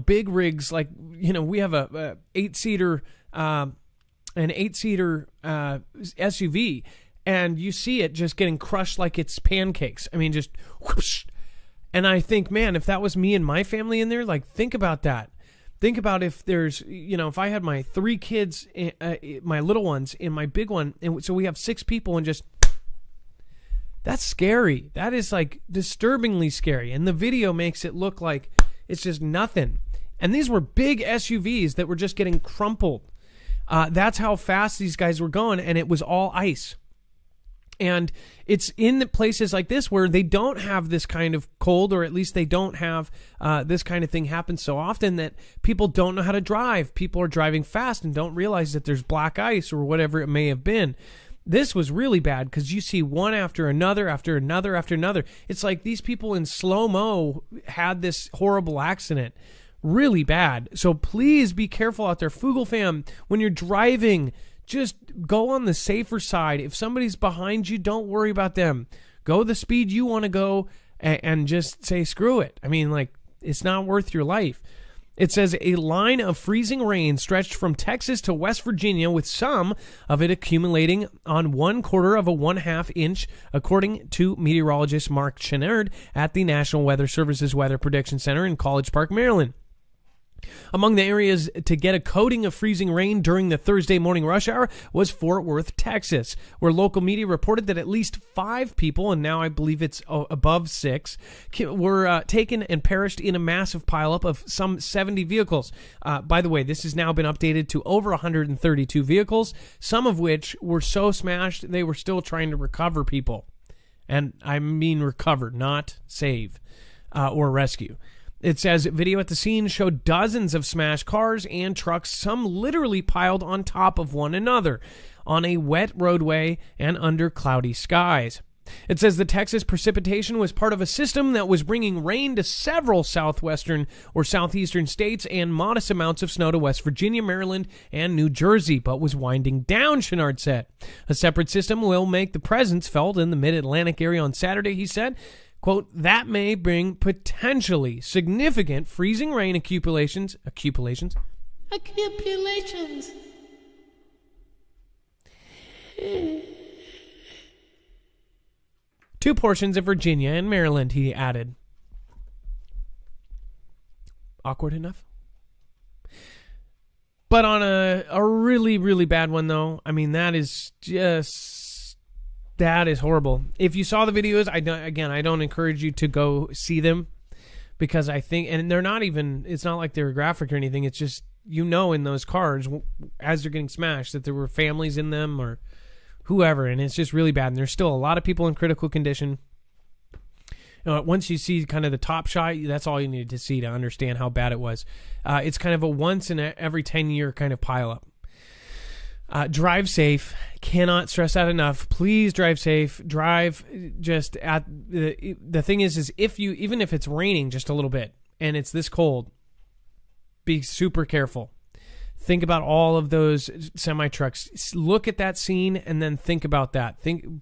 big rigs. Like, we have an 8-seater SUV, and you see it just getting crushed like it's pancakes. I mean, just whoosh. And I think, man, if that was me and my family in there, like, think about that. Think about if there's, if I had my 3 kids, my little ones, and my big one, and so we have 6 people, and just, that's scary. That is, like, disturbingly scary. And the video makes it look like it's just nothing. And these were big SUVs that were just getting crumpled. That's how fast these guys were going, and it was all ice. And it's in the places like this where they don't have this kind of cold, or at least they don't have this kind of thing happen so often, that people don't know how to drive. People are driving fast and don't realize that there's black ice or whatever it may have been. This was really bad because you see one after another, after another, after another. It's like these people in slow-mo had this horrible accident. Really bad. So please be careful out there. Fugle fam, when you're driving, just go on the safer side. If somebody's behind you, don't worry about them. Go the speed you want to go and just say, screw it. I mean, like, it's not worth your life. It says a line of freezing rain stretched from Texas to West Virginia, with some of it accumulating on 1/4 of a 1/2 inch, according to meteorologist Mark Chenard at the National Weather Service's Weather Prediction Center in College Park, Maryland. Among the areas to get a coating of freezing rain during the Thursday morning rush hour was Fort Worth, Texas, where local media reported that at least 5 people, and now I believe it's above 6, were taken and perished in a massive pileup of some 70 vehicles. By the way, this has now been updated to over 132 vehicles, some of which were so smashed they were still trying to recover people. And I mean recover, not save or rescue. It says video at the scene showed dozens of smashed cars and trucks, some literally piled on top of one another on a wet roadway and under cloudy skies. It says the Texas precipitation was part of a system that was bringing rain to several southwestern or southeastern states and modest amounts of snow to West Virginia, Maryland, and New Jersey, but was winding down, Chenard said. A separate system will make the presence felt in the mid-Atlantic area on Saturday, he said. Quote, that may bring potentially significant freezing rain accumulations. 2 portions of Virginia and Maryland, he added. Awkward enough? But on a really, really bad one, though, I mean, that is horrible. If you saw the videos, I don't encourage you to go see them, because I think, and they're not even, it's not like they're graphic or anything. It's just, in those cars, as they're getting smashed, that there were families in them or whoever, and it's just really bad. And there's still a lot of people in critical condition. Once you see kind of the top shot, that's all you needed to see to understand how bad it was. It's kind of a once in every 10-year kind of pileup. Drive safe. Cannot stress that enough. Please drive safe. Drive just at the thing is even if it's raining just a little bit and it's this cold, be super careful. Think about all of those semi-trucks. Look at that scene and then think about that.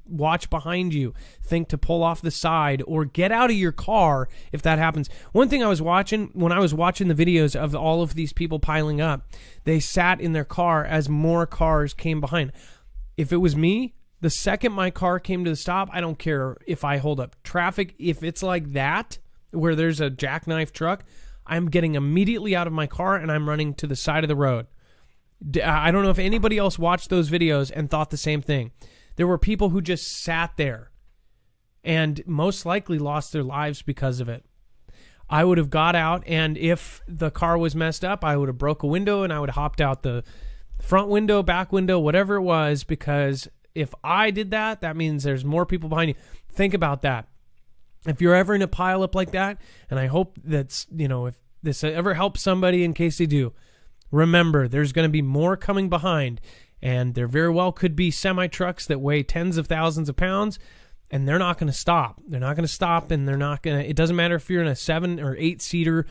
Watch behind you. Think to pull off the side or get out of your car if that happens. One thing I was watching, when I was watching the videos of all of these people piling up, they sat in their car as more cars came behind. If it was me, the second my car came to the stop, I don't care if I hold up traffic. If it's like that, where there's a jackknife truck, I'm getting immediately out of my car and I'm running to the side of the road. I don't know if anybody else watched those videos and thought the same thing. There were people who just sat there and most likely lost their lives because of it. I would have got out, and if the car was messed up, I would have broke a window and I would have hopped out the front window, back window, whatever it was, because if I did that, that means there's more people behind you. Think about that. If you're ever in a pileup like that, and I hope that's, if this ever helps somebody in case they do, remember, there's going to be more coming behind, and there very well could be semi-trucks that weigh tens of thousands of pounds, and they're not going to stop. They're not going to stop, and they're not going to, it doesn't matter if you're in a 7 or 8-seater,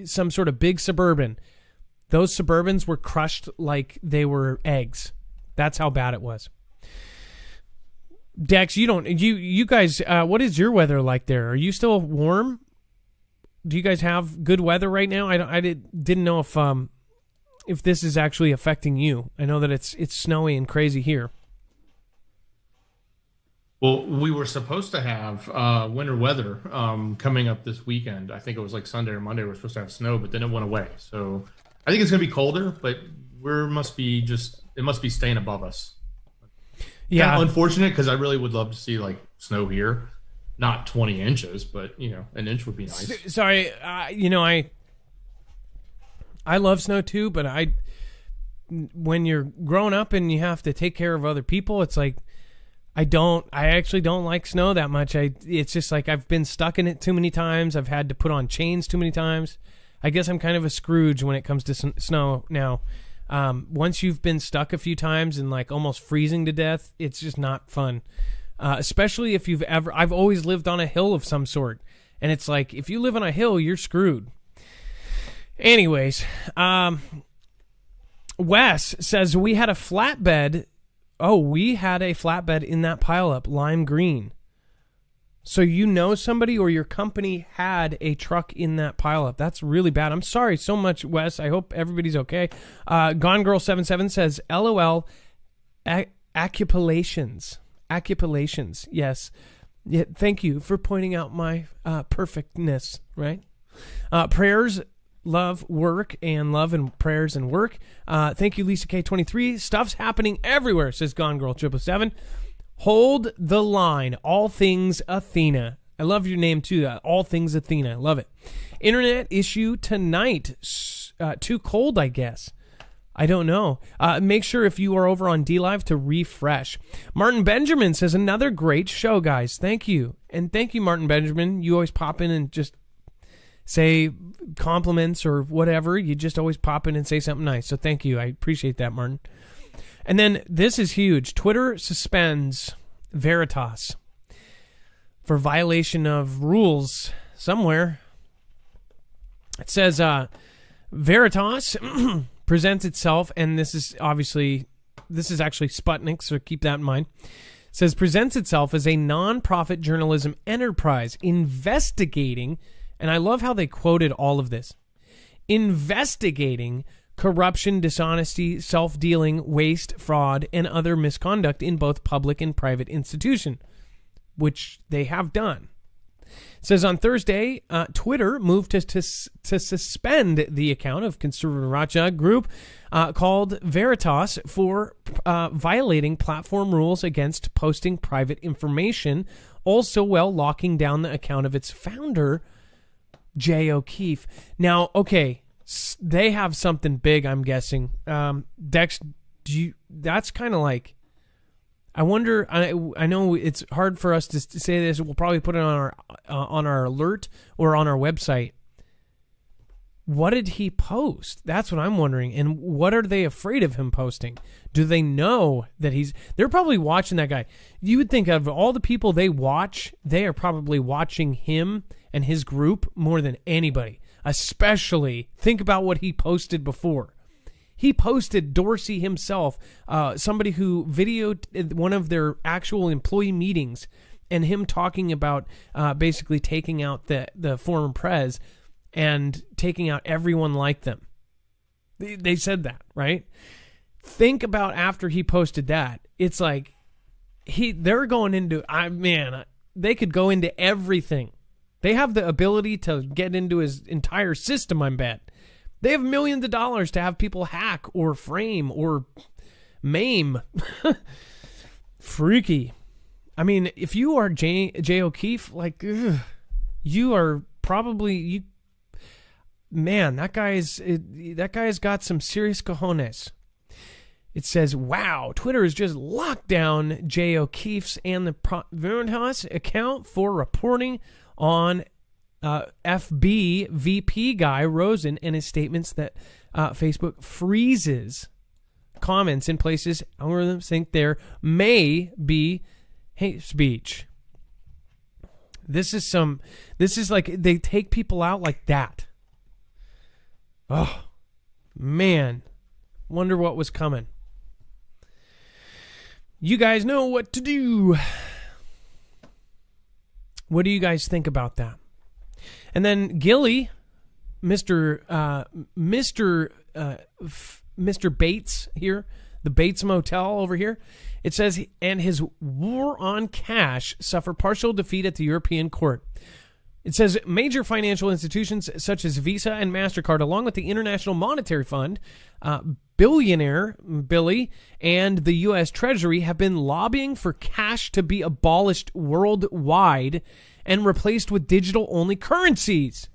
some sort of big Suburban. Those Suburbans were crushed like they were eggs. That's how bad it was. Dex, you guys, what is your weather like there? Are you still warm? Do you guys have good weather right now? I didn't know if this is actually affecting you. I know that it's snowy and crazy here. Well, we were supposed to have winter weather coming up this weekend. I think it was like Sunday or Monday. We're supposed to have snow, but then it went away. So I think it's going to be colder, but it must be staying above us. Yeah, kind of unfortunate because I really would love to see like snow here, not 20 inches, but an inch would be nice. Sorry, I love snow too, but when you're growing up and you have to take care of other people, it's like I actually don't like snow that much. It's just like I've been stuck in it too many times. I've had to put on chains too many times. I guess I'm kind of a Scrooge when it comes to snow now. Once you've been stuck a few times and like almost freezing to death, it's just not fun. Especially if I've always lived on a hill of some sort. And it's like, if you live on a hill, you're screwed. Anyways, Wes says we had a flatbed. Oh, we had a flatbed in that pileup, lime green. So somebody or your company had a truck in that pileup. That's really bad. I'm sorry so much, Wes. I hope everybody's okay. Gone Girl 77 says, LOL, accupulations. Accupulations, yes. Yeah, thank you for pointing out my perfectness, right? Prayers, love, work, and love and prayers and work. Thank you, Lisa K23. Stuff's happening everywhere, says Gone Girl 777. Hold the line. All things Athena. I love your name too. All things Athena. Love it. Internet issue tonight. Too cold, I guess. I don't know. Make sure if you are over on DLive to refresh. Martin Benjamin says, another great show, guys. Thank you. And thank you, Martin Benjamin. You always pop in and just say compliments or whatever. You just always pop in and say something nice. So thank you. I appreciate that, Martin. And then this is huge. Twitter suspends Veritas for violation of rules somewhere. It says Veritas presents itself, and this is actually Sputnik, so keep that in mind. It says presents itself as a non-profit journalism enterprise investigating, and I love how they quoted all of this, investigating corruption, dishonesty, self-dealing, waste, fraud, and other misconduct in both public and private institutions, which they have done. It says on Thursday, Twitter moved to suspend the account of Conservative Group called Veritas for violating platform rules against posting private information, also while locking down the account of its founder, Jay O'Keefe. Now, okay, they have something big, I'm guessing. Dex, that's kind of like, I wonder, I know it's hard for us to say this. We'll probably put it on our alert or on our website. What did he post? That's what I'm wondering. And what are they afraid of him posting? Do they know that they're probably watching that guy. You would think of all the people they watch, they are probably watching him and his group more than anybody. Especially, think about what he posted before. He posted Dorsey himself, somebody who videoed one of their actual employee meetings, and him talking about basically taking out the former prez and taking out everyone like them. They said that, right? Think about after he posted that. It's like they're going into, they could go into everything. They have the ability to get into his entire system, I bet. They have millions of dollars to have people hack or frame or maim. Freaky. I mean, if you are Jay O'Keefe, like, ugh, you are probably that guy's got some serious cojones. It says, wow, Twitter has just locked down Jay O'Keefe's and the Veritas account for reporting on FB VP guy Rosen and his statements that Facebook freezes comments in places algorithms think there may be hate speech. This is like they take people out like that. Oh, man. Wonder what was coming. You guys know what to do. What do you guys think about that? And then Gilly, Mr. Bates here, the Bates Motel over here, it says, and his war on cash suffer partial defeat at the European Court. It says major financial institutions such as Visa and MasterCard, along with the International Monetary Fund, billionaire Billy, and the U.S. Treasury have been lobbying for cash to be abolished worldwide and replaced with digital-only currencies.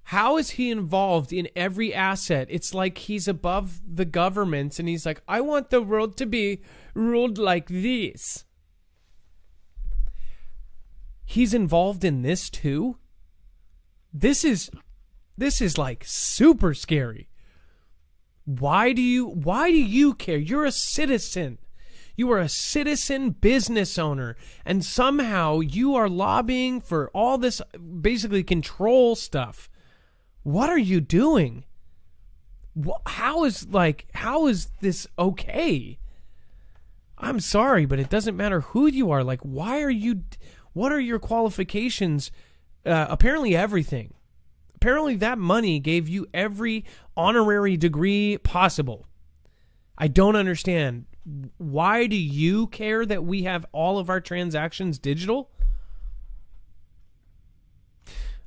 How is he involved in every asset? It's like he's above the government, and he's like, I want the world to be ruled like this. He's involved in this too? This is like super scary. Why do you care? You're a citizen. You are a citizen business owner, and somehow you are lobbying for all this basically control stuff. What are you doing? How is this okay? I'm sorry, but it doesn't matter who you are. Like, what are your qualifications? Apparently everything. Apparently that money gave you every honorary degree possible. I don't understand. Why do you care that we have all of our transactions digital?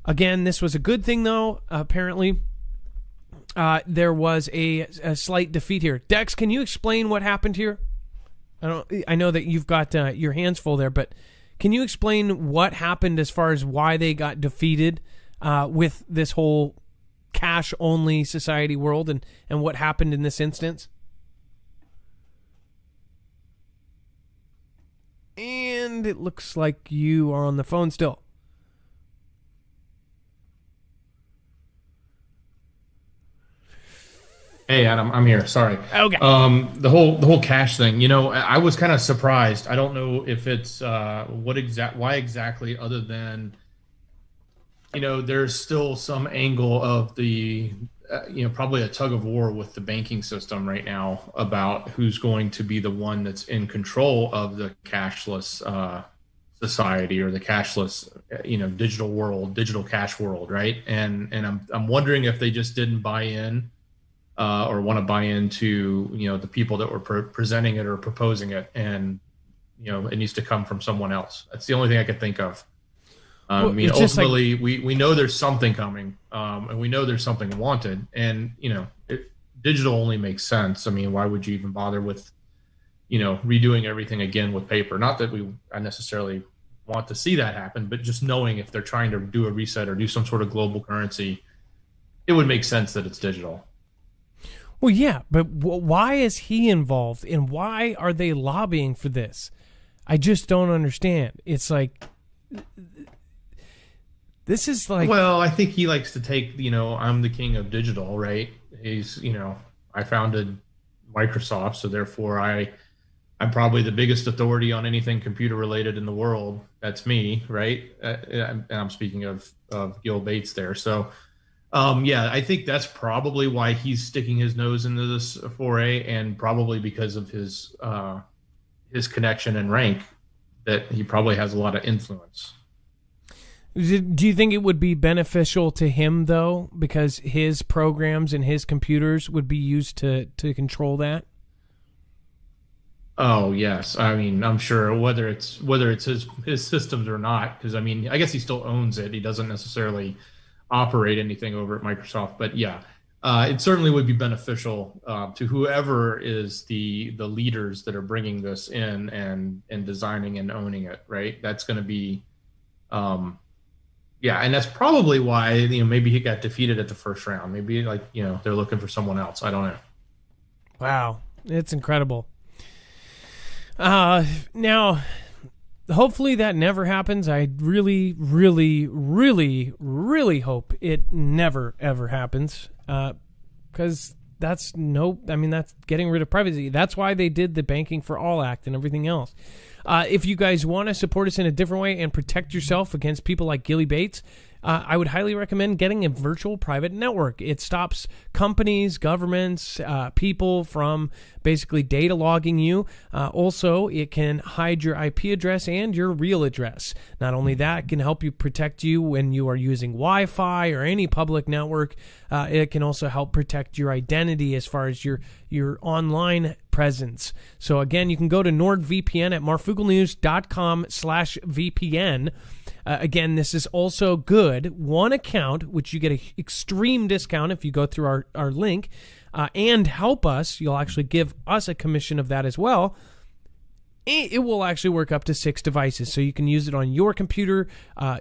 Again, this was a good thing, though. Apparently, there was a slight defeat here. Dex, can you explain what happened here? I know that you've got your hands full there, but can you explain what happened as far as why they got defeated with this whole cash-only society world and what happened in this instance? And it looks like you are on the phone still. Hey Adam, I'm here. Sorry. Okay. The whole cash thing. You know, I was kind of surprised. I don't know if it's why exactly, other than, you know, there's still some angle of the probably a tug of war with the banking system right now about who's going to be the one that's in control of the cashless society or the cashless digital world, digital cash world, right? And I'm wondering if they just didn't buy in. Or want to buy into, the people that were presenting it or proposing it, and it needs to come from someone else. That's the only thing I could think of. Ultimately, we know there's something coming, and we know there's something wanted, and digital only makes sense. I mean, why would you even bother with, redoing everything again with paper? Not that I necessarily want to see that happen, but just knowing if they're trying to do a reset or do some sort of global currency, it would make sense that it's digital. Well, yeah, but why is he involved, and why are they lobbying for this? I just don't understand. It's like, this is like... Well, I think he likes to take, I'm the king of digital, right? He's, I founded Microsoft, so therefore I'm probably the biggest authority on anything computer-related in the world. That's me, right? And I'm speaking of Gil Bates there, so... I think that's probably why he's sticking his nose into this foray, and probably because of his connection and rank, that he probably has a lot of influence. Do you think it would be beneficial to him, though, because his programs and his computers would be used to control that? Oh, yes. I mean, I'm sure whether it's his systems or not, because, I mean, I guess he still owns it. He doesn't necessarily operate anything over at Microsoft, but yeah, it certainly would be beneficial to whoever is the leaders that are bringing this in and designing and owning it, right? That's going to be Yeah, and that's probably why maybe he got defeated at the first round. Maybe they're looking for someone else. I don't know. Wow, it's incredible. Now, hopefully that never happens. I really, really, really, really hope it never ever happens. Because that's getting rid of privacy. That's why they did the Banking for All Act and everything else. If you guys want to support us in a different way and protect yourself against people like Gilly Bates, I would highly recommend getting a virtual private network. It stops companies, governments, people from basically data logging you. Also, it can hide your IP address and your real address. Not only that, it can help you protect you when you are using Wi-Fi or any public network. It can also help protect your identity as far as your online presence. So again, you can go to NordVPN at marfugelnews.com/VPN. Again, this is also good. One account, which you get an extreme discount if you go through our link, and help us. You'll actually give us a commission of that as well. It will actually work up to 6 devices. So you can use it on your computer,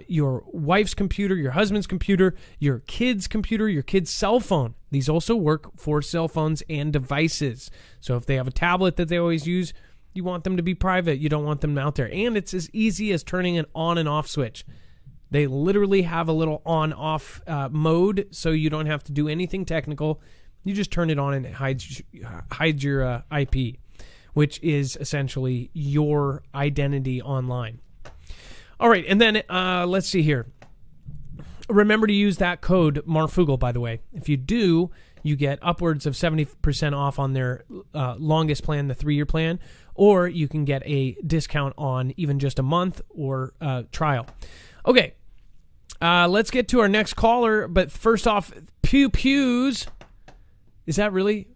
your wife's computer, your husband's computer, your kid's computer, your kid's cell phone. These also work for cell phones and devices. So if they have a tablet that they always use, you want them to be private. You don't want them out there. And it's as easy as turning an on and off switch. They literally have a little on-off mode, so you don't have to do anything technical. You just turn it on and it hides your IP, which is essentially your identity online. All right, and then let's see here. Remember to use that code Marfugel, by the way. If you do, you get upwards of 70% off on their longest plan, the 3-year plan, or you can get a discount on even just a month or trial. Okay, let's get to our next caller. But first off, Pew Pews. Is that really?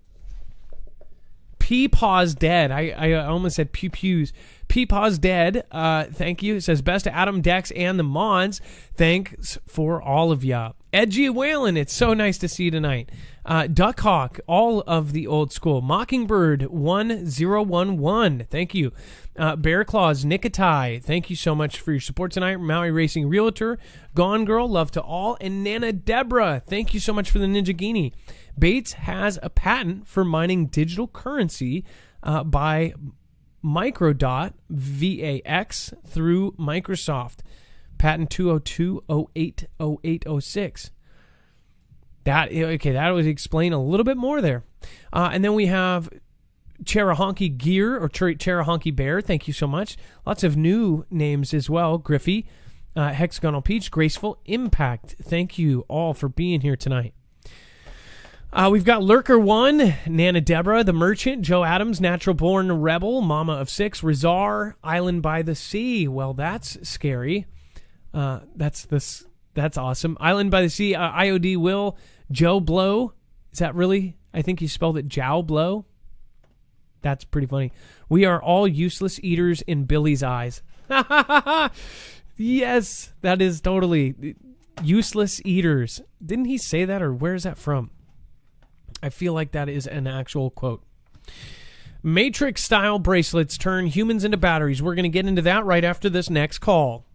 Peepaw's dead. I almost said Pew Pews. Peepaw's dead. Thank you. It says best to Adam, Dex, and the mods. Thanks for all of ya. Edgy Whalen, it's so nice to see you tonight. Duckhawk, all of the old school. Mockingbird 1011. Thank you. Bear Claws, Nicotai, thank you so much for your support tonight. Maui Racing Realtor, Gone Girl, love to all. And Nana Deborah, thank you so much for the Ninja Genie. Bates has a patent for mining digital currency by Microdot VAX through Microsoft. Patent 202080806. That would explain a little bit more there. And then we have Cherahonky Gear or Cherahonky Bear. Thank you so much. Lots of new names as well. Griffey, Hexagonal Peach, Graceful Impact. Thank you all for being here tonight. We've got Lurker 1, Nana Deborah, The Merchant, Joe Adams, Natural Born Rebel, Mama of 6, Rizar, Island by the Sea. Well, that's scary. That's awesome. Island by the Sea, IOD Will, Joe Blow. Is that really? I think you spelled it Jow Blow. That's pretty funny. We are all useless eaters in Billy's eyes. Yes, that is totally useless eaters. Didn't he say that, or where is that from? I feel like that is an actual quote. Matrix-style bracelets turn humans into batteries. We're going to get into that right after this next call.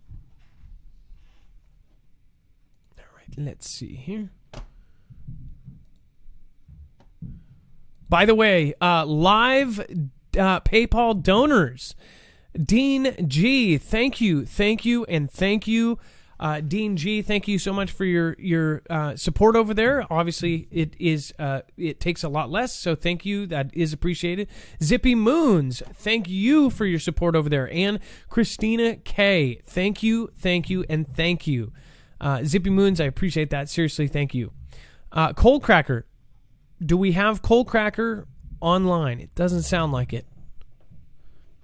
All right, let's see here. By the way, live PayPal donors. Dean G, thank you, and thank you. Dean G, thank you so much for your support over there. Obviously, it takes a lot less, so thank you. That is appreciated. Zippy Moons, thank you for your support over there. And Christina K, thank you, and thank you. Zippy Moons, I appreciate that. Seriously, thank you. Cold Cracker, do we have Cold Cracker online? It doesn't sound like it.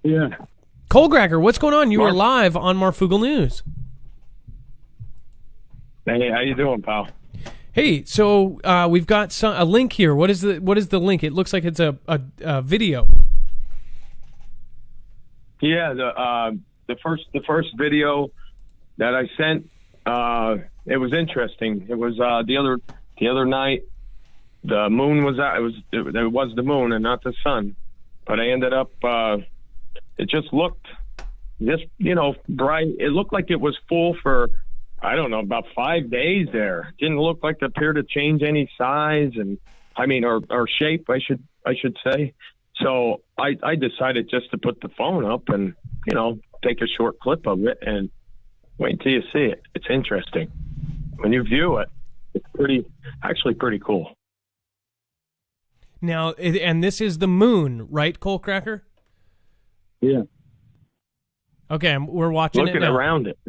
Yeah. Cold Cracker, what's going on? You are live on Marfugel News. Hey, how you doing, pal? Hey, so we've got a link here. What is the link? It looks like it's a video. Yeah, the first video that I sent, it was interesting. It was the other night. The moon was out. It was the moon and not the sun. But I ended up. It just looked, bright. It looked like it was full for I don't know, about 5 days there. Didn't look like it appeared to change any size or shape, I should say. So I decided just to put the phone up and, take a short clip of it and wait until you see it. It's interesting. When you view it, it's actually pretty cool. Now, and this is the moon, right, Cole Cracker? Yeah. Okay, we're watching Looking it now. around it.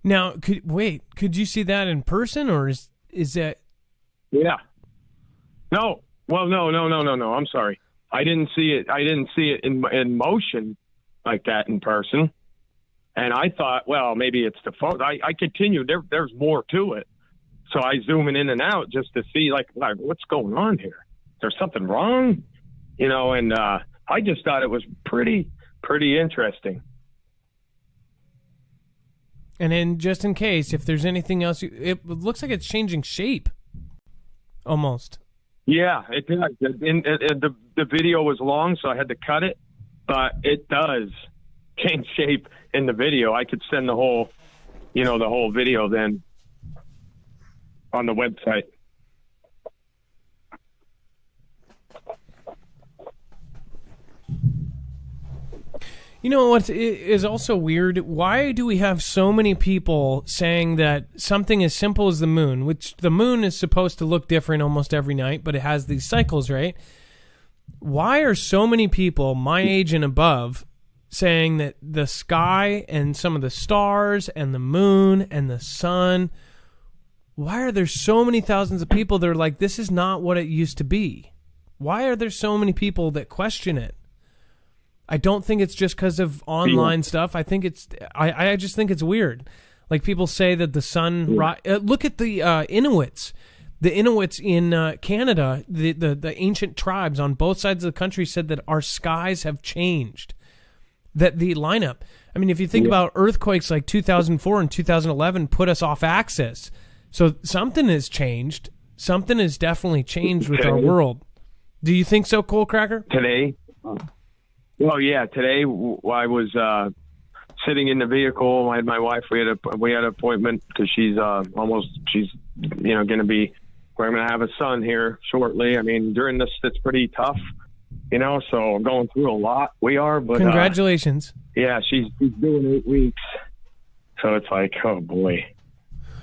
Now, could you see that in person, or is that? Yeah. No. Well, no. I'm sorry. I didn't see it in motion like that in person. And I thought, well, maybe it's the phone. I continued. There's more to it. So I zooming in and out just to see, like what's going on here? There's something wrong, and I just thought it was pretty interesting. And then, just in case, if there's anything else, it looks like it's changing shape, almost. Yeah, it does. The video was long, so I had to cut it, but it does change shape in the video. I could send the whole video then on the website. You know what is also weird? Why do we have so many people saying that something as simple as the moon, which the moon is supposed to look different almost every night, but it has these cycles, right? Why are so many people my age and above saying that the sky and some of the stars and the moon and the sun, why are there so many thousands of people that are like, this is not what it used to be? Why are there so many people that question it? I don't think it's just because of online stuff. I just think it's weird. Like, people say that the sun... look at the Inuits. The Inuits in Canada, the ancient tribes on both sides of the country said that our skies have changed. That the lineup... I mean, if you think about earthquakes like 2004 and 2011 put us off axis. So something has changed. Something has definitely changed with our world. Do you think so, Cole Cracker? Today... Well, yeah. Today I was sitting in the vehicle. I had my wife. We had an appointment because she's going to be. We're going to have a son here shortly. I mean, during this, it's pretty tough, So I'm going through a lot. We are, but congratulations. Yeah, she's doing 8 weeks, so it's like, oh boy.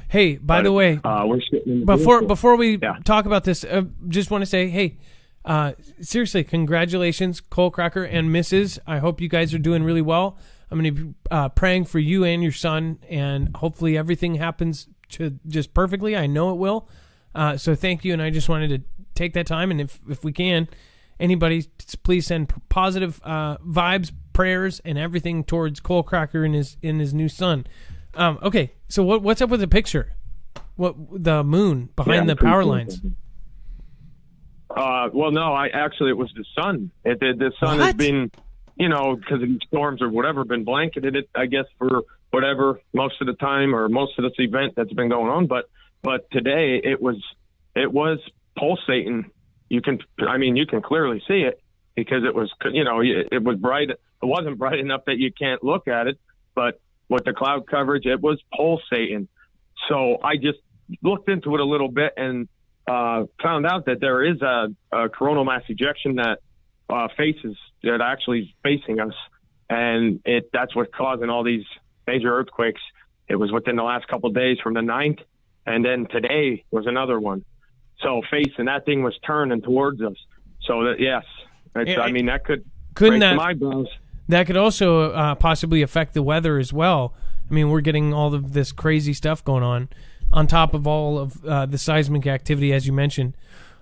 Hey, by the way, we're sitting in the before we talk about this, just want to say, hey. Seriously, congratulations, Cole Cracker and Mrs. I hope you guys are doing really well. I'm going to be praying for you and your son, and hopefully everything happens to just perfectly. I know it will. So thank you, and I just wanted to take that time, and if we can, anybody, please send positive vibes, prayers, and everything towards Cole Cracker and his new son. Okay, so what's up with the picture? What the moon behind the power lines? Well, no, it was the sun. The sun has been, because of these storms or whatever, been blanketed it, I guess, for whatever, most of the time or most of this event that's been going on. But today it was pulsating. You can clearly see it because it was, it was bright. It wasn't bright enough that you can't look at it, but with the cloud coverage, it was pulsating. So I just looked into it a little bit and found out that there is a coronal mass ejection that actually is facing us, and that's what's causing all these major earthquakes. It was within the last couple of days from the 9th, and then today was another one. So that thing was turning towards us. So that that could break some eyebrows. That could also possibly affect the weather as well. I mean, we're getting all of this crazy stuff going on top of all of the seismic activity, as you mentioned.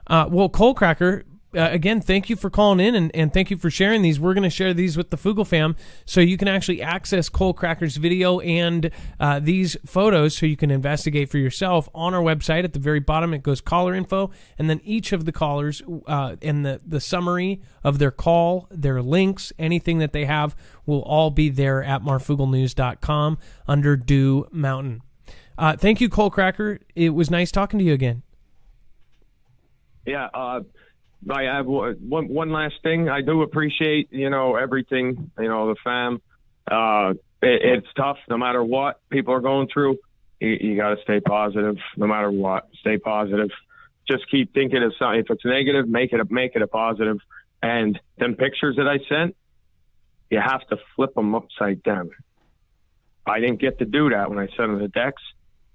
Well, Cole Cracker, again, thank you for calling in and thank you for sharing these. We're going to share these with the Fugel fam so you can actually access Cole Cracker's video and these photos so you can investigate for yourself on our website. At the very bottom, it goes caller info, and then each of the callers and the summary of their call, their links, anything that they have will all be there at marfugelnews.com under Dew Mountain. Thank you, Cole Cracker. It was nice talking to you again. Yeah. I have one last thing. I do appreciate, everything, the fam. It's tough no matter what people are going through. You got to stay positive no matter what. Stay positive. Just keep thinking of something. If it's negative, make it a positive. And them pictures that I sent, you have to flip them upside down. I didn't get to do that when I sent them the decks,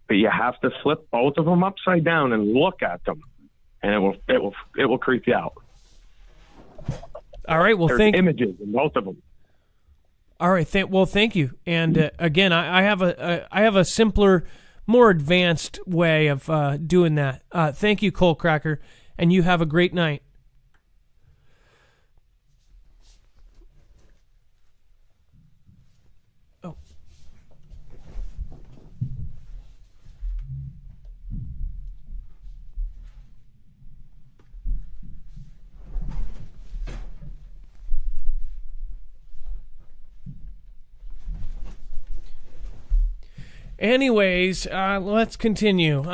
but you have to flip both of them upside down and look at them, and it will creep you out. All right. Well, There's images in both of them. All right. Thank you. And again, I have a simpler, more advanced way of doing that. Thank you, Cole Cracker, and you have a great night. Oh. Anyways, let's continue.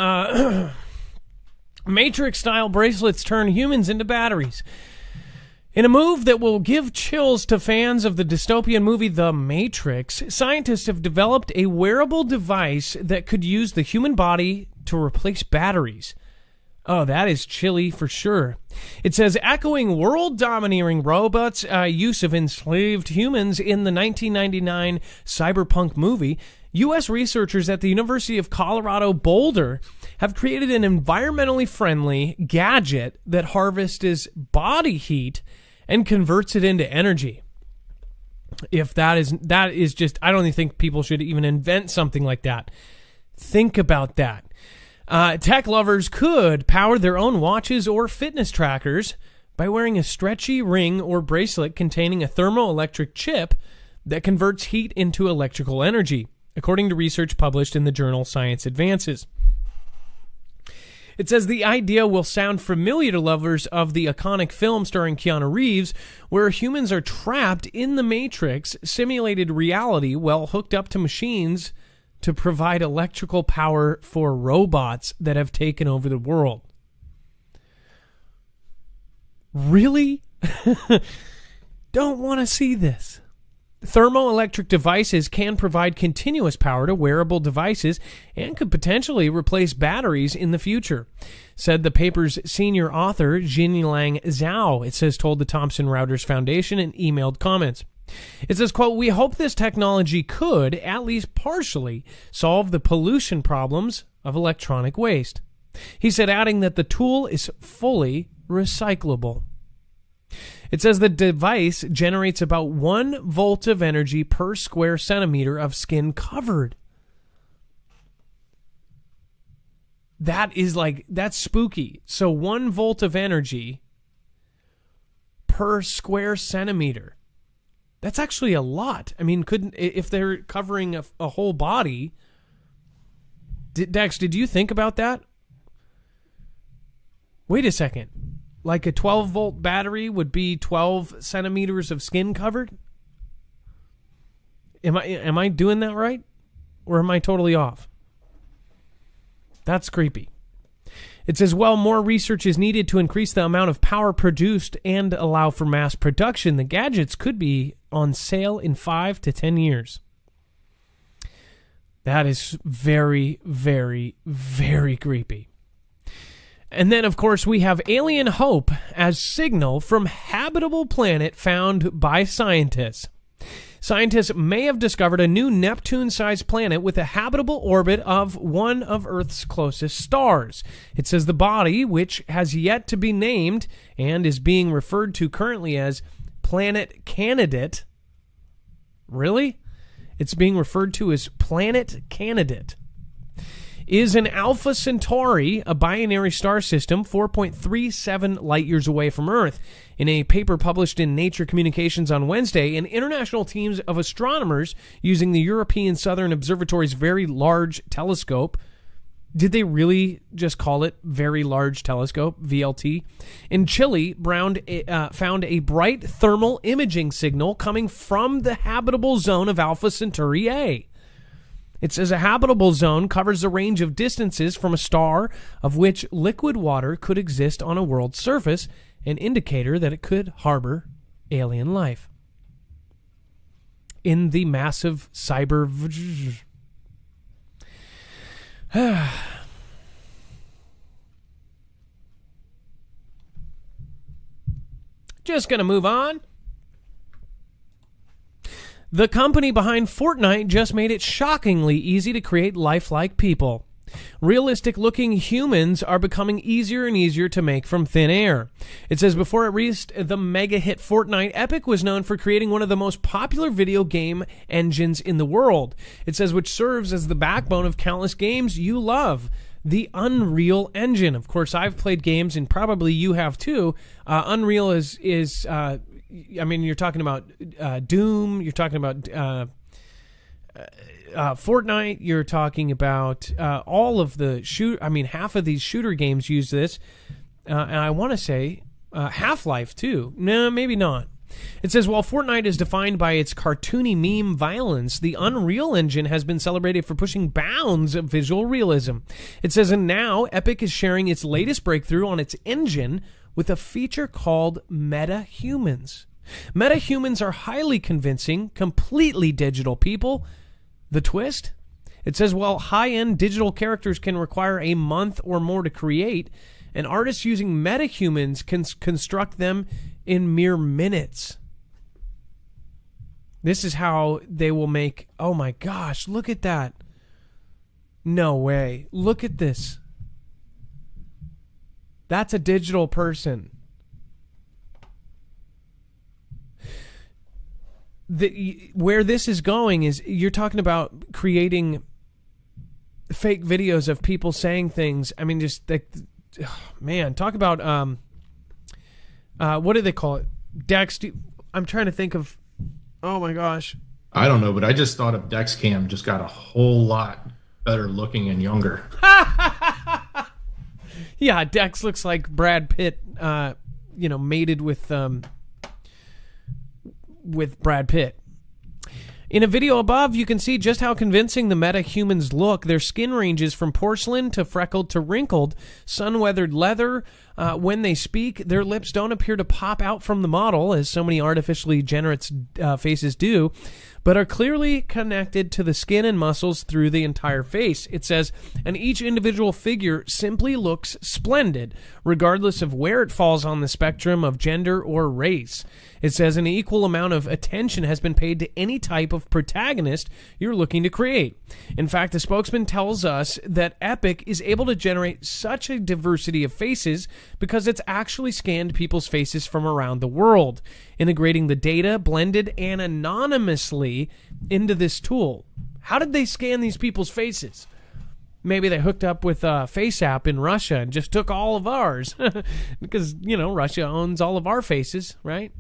Matrix-style bracelets turn humans into batteries. In a move that will give chills to fans of the dystopian movie The Matrix, scientists have developed a wearable device that could use the human body to replace batteries. Oh, that is chilly for sure. It says, echoing world-domineering robots' use of enslaved humans in the 1999 cyberpunk movie, U.S. researchers at the University of Colorado Boulder have created an environmentally friendly gadget that harvests body heat and converts it into energy. If that is just, I don't even think people should even invent something like that. Think about that. Tech lovers could power their own watches or fitness trackers by wearing a stretchy ring or bracelet containing a thermoelectric chip that converts heat into electrical energy, according to research published in the journal Science Advances. It says the idea will sound familiar to lovers of the iconic film starring Keanu Reeves, where humans are trapped in the Matrix, simulated reality, while hooked up to machines to provide electrical power for robots that have taken over the world. Really? Don't want to see this. Thermoelectric devices can provide continuous power to wearable devices and could potentially replace batteries in the future, said the paper's senior author, Jinliang Zhao. It says told the Thomson Reuters Foundation in emailed comments. It says, quote, we hope this technology could, at least partially, solve the pollution problems of electronic waste. He said, adding that the tool is fully recyclable. It says the device generates about 1 volt of energy per square centimeter of skin covered. That's spooky. So 1 volt of energy per square centimeter. That's actually a lot. I mean, if they're covering a whole body. Dex, did you think about that? Wait a second. Like a 12-volt battery would be 12 centimeters of skin covered? Am I doing that right? Or am I totally off? That's creepy. It says, well, more research is needed to increase the amount of power produced and allow for mass production. The gadgets could be on sale in 5 to 10 years. That is very, very, very creepy. And then, of course, we have Alien Hope as signal from habitable planet found by scientists. Scientists may have discovered a new Neptune-sized planet with a habitable orbit of one of Earth's closest stars. It says the body, which has yet to be named and is being referred to currently as Planet Candidate. Really? It's being referred to as Planet Candidate. Is an Alpha Centauri, a binary star system 4.37 light-years away from Earth. In a paper published in Nature Communications on Wednesday, an international team of astronomers using the European Southern Observatory's Very Large Telescope, did they really just call it Very Large Telescope, VLT? In Chile, found a bright thermal imaging signal coming from the habitable zone of Alpha Centauri A. It says a habitable zone covers a range of distances from a star of which liquid water could exist on a world's surface an indicator that it could harbor alien life. In the massive cyber... Just gonna move on. The company behind Fortnite just made it shockingly easy to create lifelike people. Realistic-looking humans are becoming easier and easier to make from thin air. It says before it reached the mega hit Fortnite, Epic was known for creating one of the most popular video game engines in the world. It says which serves as the backbone of countless games you love. The Unreal Engine. Of course, I've played games, and probably you have too. Unreal is I mean, you're talking about Doom. You're talking about Fortnite. You're talking about all of the half of these shooter games use this, and I want to say Half-Life too. No, maybe not. It says, while Fortnite is defined by its cartoony meme violence, the Unreal Engine has been celebrated for pushing bounds of visual realism. It says, and now Epic is sharing its latest breakthrough on its engine with a feature called Metahumans. Metahumans are highly convincing, completely digital people. The twist? It says, while high-end digital characters can require a month or more to create, an artist using metahumans can construct them in mere minutes. This is how they will make... Oh my gosh, look at that. No way. Look at this. That's a digital person. Where this is going is you're talking about creating fake videos of people saying things. I mean, just like... Oh, man, talk about what do they call it? Dex. I'm trying to think of. Oh my gosh. I don't know, but I just thought of Dexcam just got a whole lot better looking and younger. Yeah, Dex looks like Brad Pitt. Mated with Brad Pitt. In a video above, you can see just how convincing the metahumans look. Their skin ranges from porcelain to freckled to wrinkled, sun-weathered leather. When they speak, their lips don't appear to pop out from the model, as so many artificially generated faces do, but are clearly connected to the skin and muscles through the entire face. It says, and each individual figure simply looks splendid, regardless of where it falls on the spectrum of gender or race. It says an equal amount of attention has been paid to any type of protagonist you're looking to create. In fact, the spokesman tells us that Epic is able to generate such a diversity of faces because it's actually scanned people's faces from around the world, integrating the data blended and anonymously into this tool. How did they scan these people's faces? Maybe they hooked up with FaceApp in Russia and just took all of ours because, Russia owns all of our faces, right?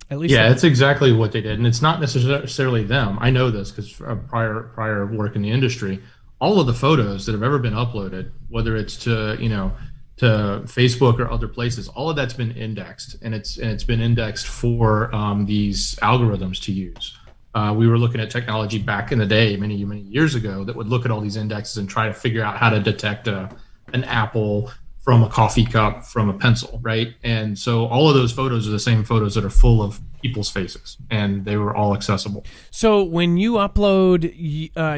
At least it's exactly what they did, and it's not necessarily them. I know this because prior work in the industry, all of the photos that have ever been uploaded, whether it's to Facebook or other places, all of that's been indexed, and it's been indexed for these algorithms to use. We were looking at technology back in the day, many years ago, that would look at all these indexes and try to figure out how to detect an apple from a coffee cup from a pencil, right? And so all of those photos are the same photos that are full of people's faces, and they were all accessible. So when you upload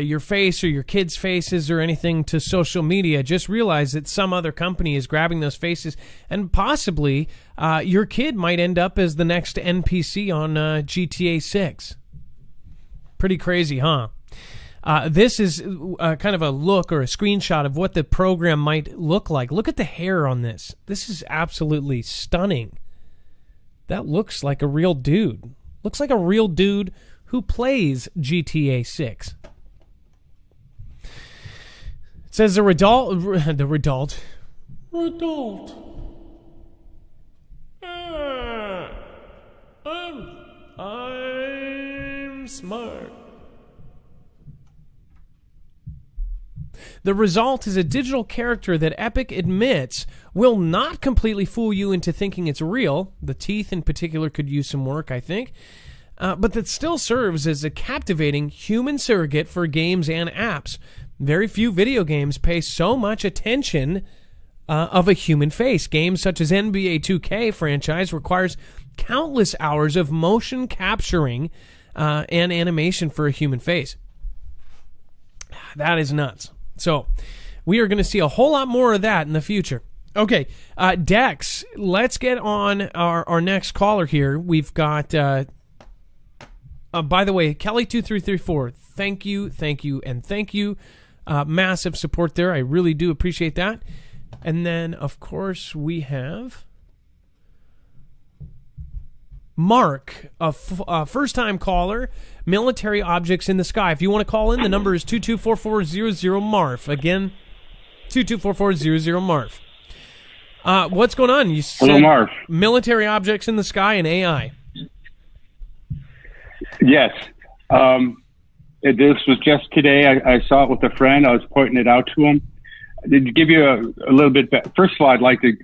your face or your kids' faces or anything to social media, just realize that some other company is grabbing those faces, and possibly your kid might end up as the next NPC on GTA 6. Pretty crazy, huh? This is kind of a look or a screenshot of what the program might look like. Look at the hair on this. This is absolutely stunning. That looks like a real dude. Looks like a real dude who plays GTA 6. It says I'm smart. The result is a digital character that Epic admits will not completely fool you into thinking it's real. The teeth in particular could use some work, I think. But that still serves as a captivating human surrogate for games and apps. Very few video games pay so much attention of a human face. Games such as NBA 2K franchise requires countless hours of motion capturing and animation for a human face. That is nuts. So we are going to see a whole lot more of that in the future. Okay, Dex, let's get on our next caller here. We've got, by the way, Kelly2334, thank you, and thank you. Massive support there. I really do appreciate that. And then, of course, we have Mark, a first-time caller, military objects in the sky. If you want to call in, the number is 2244000 Again, 2244000 what's going on? You said Hello, Marv. Military objects in the sky and AI. Yes. This was just today. I saw it with a friend. I was pointing it out to him. To give you a little bit better, first of all, I'd like to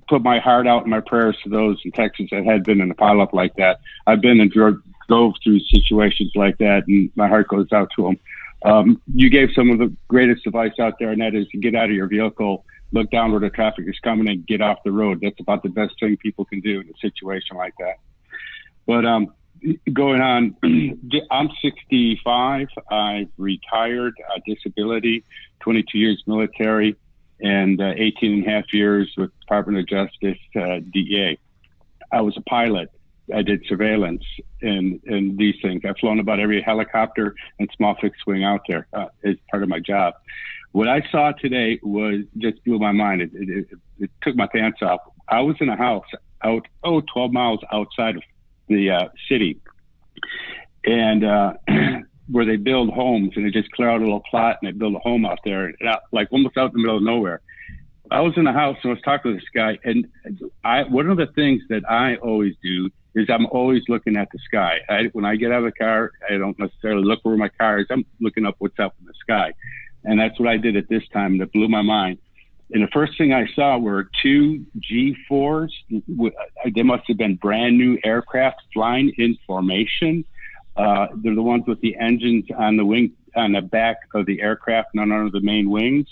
put my heart out and my prayers to those in Texas that had been in a pileup like that. I've been and drove through situations like that, and my heart goes out to them. You gave some of the greatest advice out there, and that is to get out of your vehicle, look down where the traffic is coming, and get off the road. That's about the best thing people can do in a situation like that. But going on, I'm 65. I retired, disability, 22 years military, and 18 and a half years with Department of Justice, DEA. I was a pilot. I did surveillance and these things. I've flown about every helicopter and small fixed wing out there as part of my job. What I saw today just blew my mind. It took my pants off. I was in a house 12 miles outside of the city, and where they build homes, and they just clear out a little plot and they build a home out there, like almost out in the middle of nowhere. I was in the house and I was talking to this guy, and one of the things that I always do is I'm always looking at the sky. When I get out of the car, I don't necessarily look where my car is. I'm looking up what's up in the sky. And that's what I did at this time, and it blew my mind. And the first thing I saw were two G4s. They must have been brand new aircraft flying in formation. They're the ones with the engines on the wing, on the back of the aircraft, not under the main wings.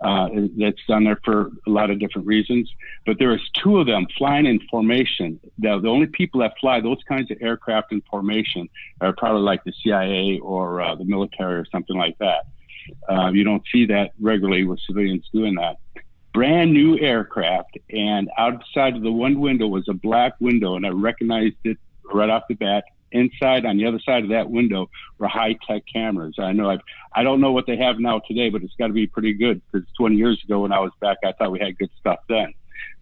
That's done there for a lot of different reasons. But there was two of them flying in formation. The only people that fly those kinds of aircraft in formation are probably like the CIA or the military or something like that. You don't see that regularly with civilians doing that. Brand new aircraft, and outside of the one window was a black window, and I recognized it right off the bat. Inside, on the other side of that window, were high-tech cameras. I don't know what they have now today, but it's got to be pretty good, because 20 years ago when I was back, I thought we had good stuff then.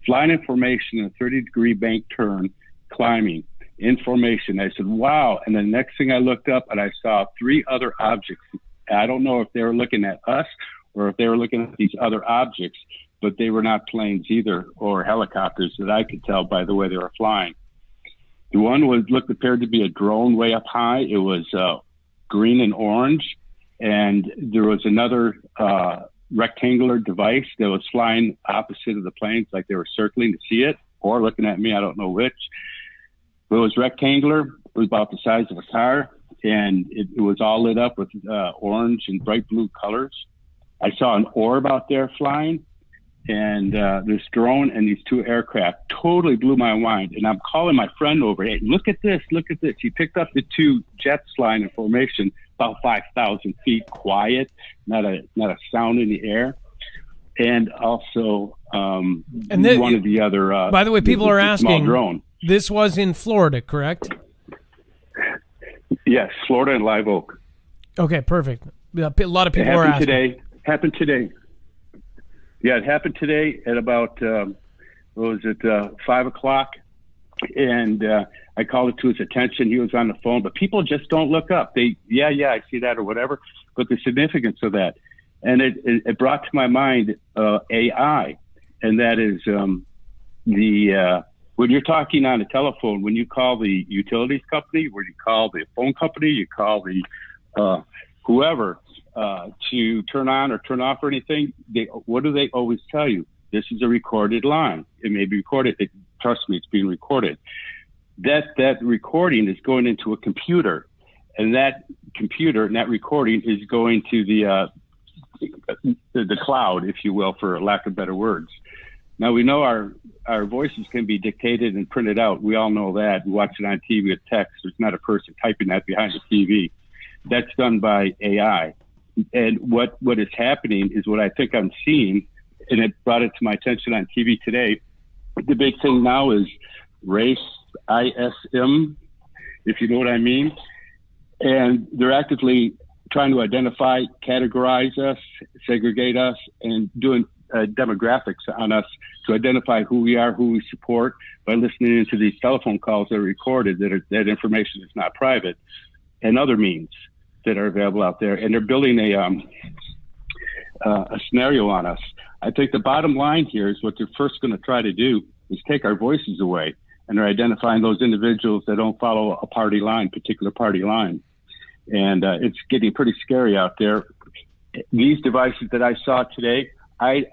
Flying in formation in a 30-degree bank turn, climbing in formation. I said, wow. And the next thing I looked up, and I saw three other objects. I don't know if they were looking at us or if they were looking at these other objects, but they were not planes either, or helicopters that I could tell by the way they were flying. The one appeared to be a drone way up high. It was green and orange, and there was another rectangular device that was flying opposite of the planes, like they were circling to see it, or looking at me, I don't know which. But it was rectangular. It was about the size of a car, and it was all lit up with orange and bright blue colors. I saw an orb out there flying, and this drone and these two aircraft totally blew my mind. And I'm calling my friend over, hey, look at this. He picked up the two jets flying in formation about 5,000 feet, quiet, not a sound in the air. And also one of the other... by the way, people are asking, drone. This was in Florida, correct? Yes, Florida and Live Oak. Okay, perfect. A lot of people are asking. Happened today. Yeah, it happened today at about, 5 o'clock. And I called it to his attention. He was on the phone, but people just don't look up. I see that or whatever. But the significance of that. And it brought to my mind AI. And that is when you're talking on a telephone, when you call the utilities company, when you call the phone company, you call the whoever, to turn on or turn off or anything, what do they always tell you? This is a recorded line. It may be recorded. Trust me, it's being recorded. That recording is going into a computer, and that computer and that recording is going to the cloud, if you will, for lack of better words. Now, we know our voices can be dictated and printed out. We all know that. We watch it on TV with text. There's not a person typing that behind the TV. That's done by AI. And what is happening is what I think I'm seeing, and it brought it to my attention on TV today. The big thing now is race, ISM, if you know what I mean. And they're actively trying to identify, categorize us, segregate us, and doing demographics on us to identify who we are, who we support by listening into these telephone calls that are recorded, that information is not private, and other means that are available out there. And they're building a scenario on us. I think the bottom line here is what they're first going to try to do is take our voices away, and they're identifying those individuals that don't follow a party line, particular party line. And it's getting pretty scary out there. These devices that I saw today, I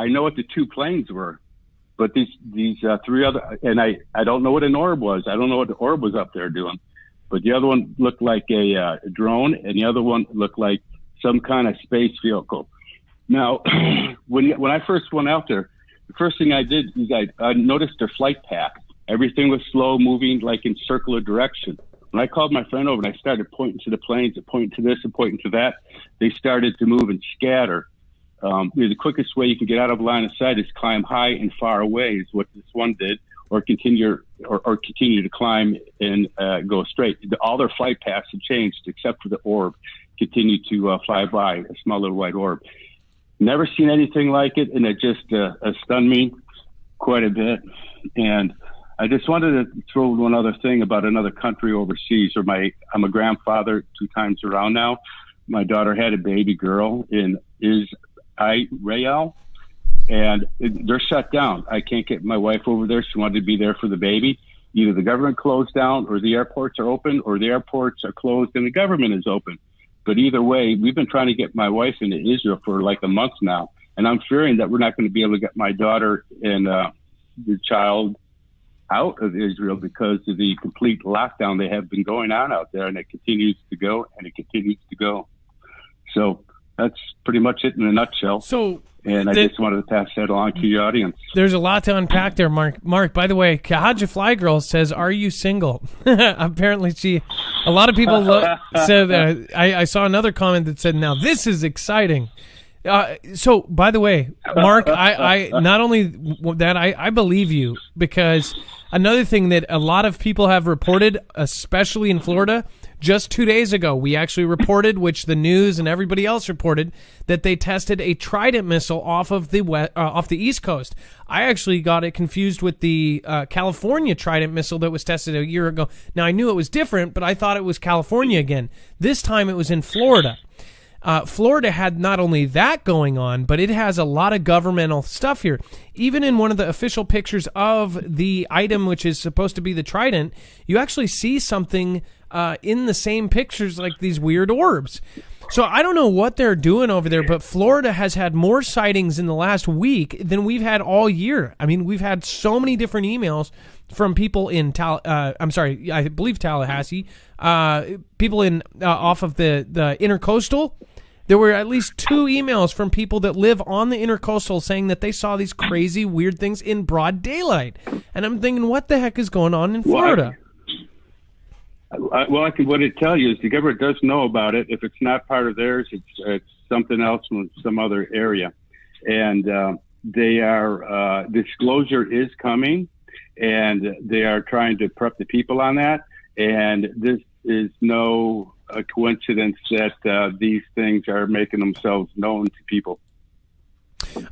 know what the 2 planes were, but these 3 other, and I don't know what an orb was. I don't know what the orb was up there doing, but the other one looked like a drone, and the other one looked like some kind of space vehicle. Now, when I first went out there, the first thing I did is I noticed their flight path. Everything was slow moving, like in circular direction. When I called my friend over and I started pointing to the planes and pointing to this and pointing to that, they started to move and scatter. The quickest way you can get out of line of sight is climb high and far away, is what this one did, or continue to climb and go straight. All their flight paths have changed except for the orb, continue to fly by, a small little white orb. Never seen anything like it, and it just stunned me quite a bit. And I just wanted to throw one other thing about another country overseas. I'm a grandfather 2 times around now. My daughter had a baby girl in Israel, and they're shut down. I can't get my wife over there. She wanted to be there for the baby. Either the government closed down, or the airports are open, or the airports are closed and the government is open. But either way, we've been trying to get my wife into Israel for like a month now, and I'm fearing that we're not going to be able to get my daughter and the child out of Israel because of the complete lockdown they have been going on out there, and it continues to go, and it continues to go. So that's pretty much it in a nutshell. And I just wanted to pass that along to your audience. There's a lot to unpack there, Mark. Mark, by the way, Kahaja Fly Girl says, "Are you single?" Apparently, a lot of people said. I saw another comment that said, "Now this is exciting." So, by the way, Mark, I not only that, I believe you, because another thing that a lot of people have reported, especially in Florida, just 2 days ago, we actually reported, which the news and everybody else reported, that they tested a Trident missile off of the East Coast. I actually got it confused with the California Trident missile that was tested a year ago. Now, I knew it was different, but I thought it was California again. This time it was in Florida. Florida had not only that going on, but it has a lot of governmental stuff here. Even in one of the official pictures of the item, which is supposed to be the Trident, you actually see something in the same pictures, like these weird orbs. So I don't know what they're doing over there, but Florida has had more sightings in the last week than we've had all year. I mean, we've had so many different emails from people in I believe Tallahassee, people in off of the Intercoastal. There were at least 2 emails from people that live on the Intercoastal saying that they saw these crazy, weird things in broad daylight. And I'm thinking, what the heck is going on in Florida? Well, I can what it tell you is the government does know about it. If it's not part of theirs, it's something else from some other area. And they are disclosure is coming, and they are trying to prep the people on that. And this is no a coincidence that these things are making themselves known to people.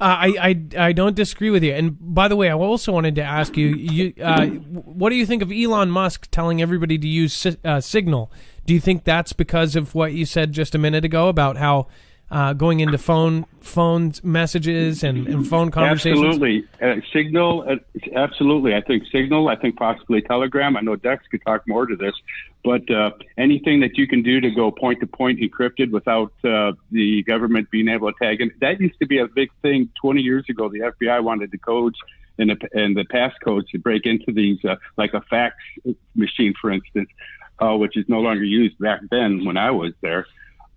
I don't disagree with you. And by the way, I also wanted to ask you, what do you think of Elon Musk telling everybody to use Signal? Do you think that's because of what you said just a minute ago about how going into phone messages and phone conversations? Absolutely. Signal, absolutely. I think Signal, I think possibly Telegram. I know Dex could talk more to this, but anything that you can do to go point-to-point encrypted without the government being able to tag in. That used to be a big thing 20 years ago. The FBI wanted the codes and the passcodes to break into these, like a fax machine, for instance, which is no longer used back then when I was there.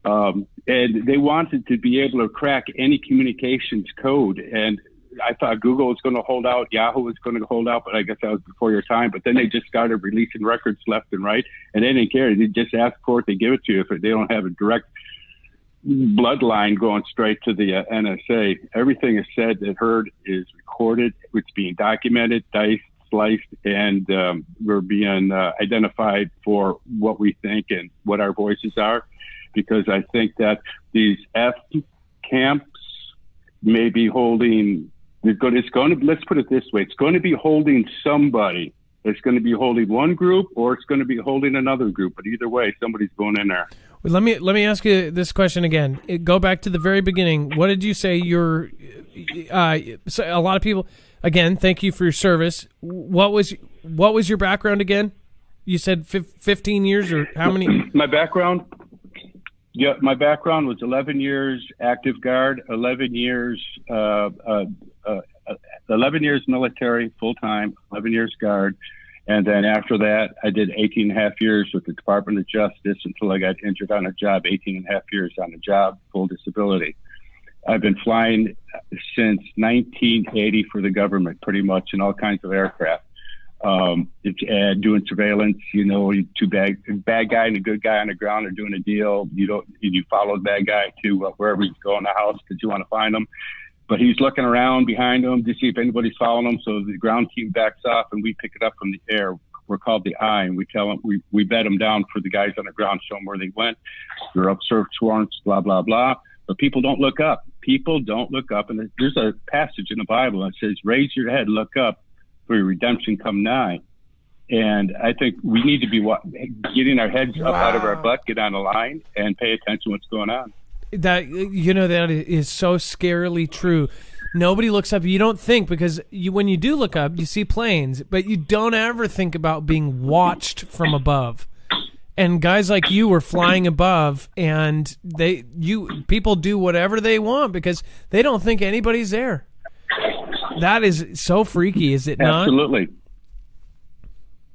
And they wanted to be able to crack any communications code. And I thought Google was going to hold out, Yahoo was going to hold out, but I guess that was before your time. But then they just started releasing records left and right, and they didn't care. They just ask for it, they give it to you if they don't have a direct bloodline going straight to the NSA. Everything is said and heard is recorded. It's being documented, diced, sliced, and we're being identified for what we think and what our voices are. Because I think that these F camps may be holding. Let's put it this way: it's going to be holding somebody. It's going to be holding one group, or it's going to be holding another group. But either way, somebody's going in there. Well, let me ask you this question again. Go back to the very beginning. What did you say? So a lot of people. Again, thank you for your service. What was your background again? You said 15 years or how many? My background was 11 years active guard, 11 years military full time, 11 years guard, and then after that, I did 18 and a half years with the Department of Justice until I got injured on a job. 18 and a half years on a job, full disability. I've been flying since 1980 for the government, pretty much, in all kinds of aircraft. Doing surveillance, two bad guy and a good guy on the ground are doing a deal. You follow the bad guy to wherever he's going in the house because you want to find him. But he's looking around behind him to see if anybody's following him. So the ground team backs off and we pick it up from the air. We're called the Eye, and we tell them, we bed them down for the guys on the ground, show them where they went. They're up search warrants, blah, blah, blah. But people don't look up. People don't look up. And there's a passage in the Bible that says, raise your head, look up, for your redemption come nigh. And I think we need to be getting our heads up out of our butt, get on the line, and pay attention to what's going on. That is so scarily true. Nobody looks up. You don't think, because when you do look up, you see planes, but you don't ever think about being watched from above. And guys like you were flying above, and people do whatever they want because they don't think anybody's there. That is so freaky, is it not? Absolutely.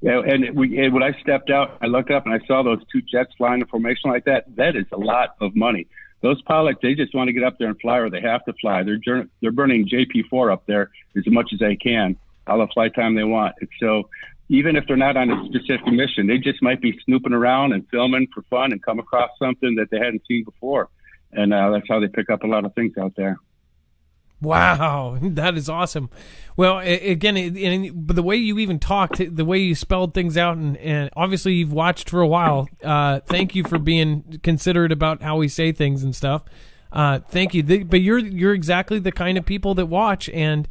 Yeah, and when I stepped out, I looked up and I saw those two jets flying in formation like that. That is a lot of money. Those pilots, they just want to get up there and fly, or they have to fly. They're burning JP4 up there as much as they can, all the flight time they want. And so even if they're not on a specific mission, they just might be snooping around and filming for fun and come across something that they hadn't seen before. And that's how they pick up a lot of things out there. Wow, that is awesome. Well, again, but the way you even talked, the way you spelled things out, and obviously you've watched for a while. Thank you for being considerate about how we say things and stuff. Thank you. But you're exactly the kind of people that watch, and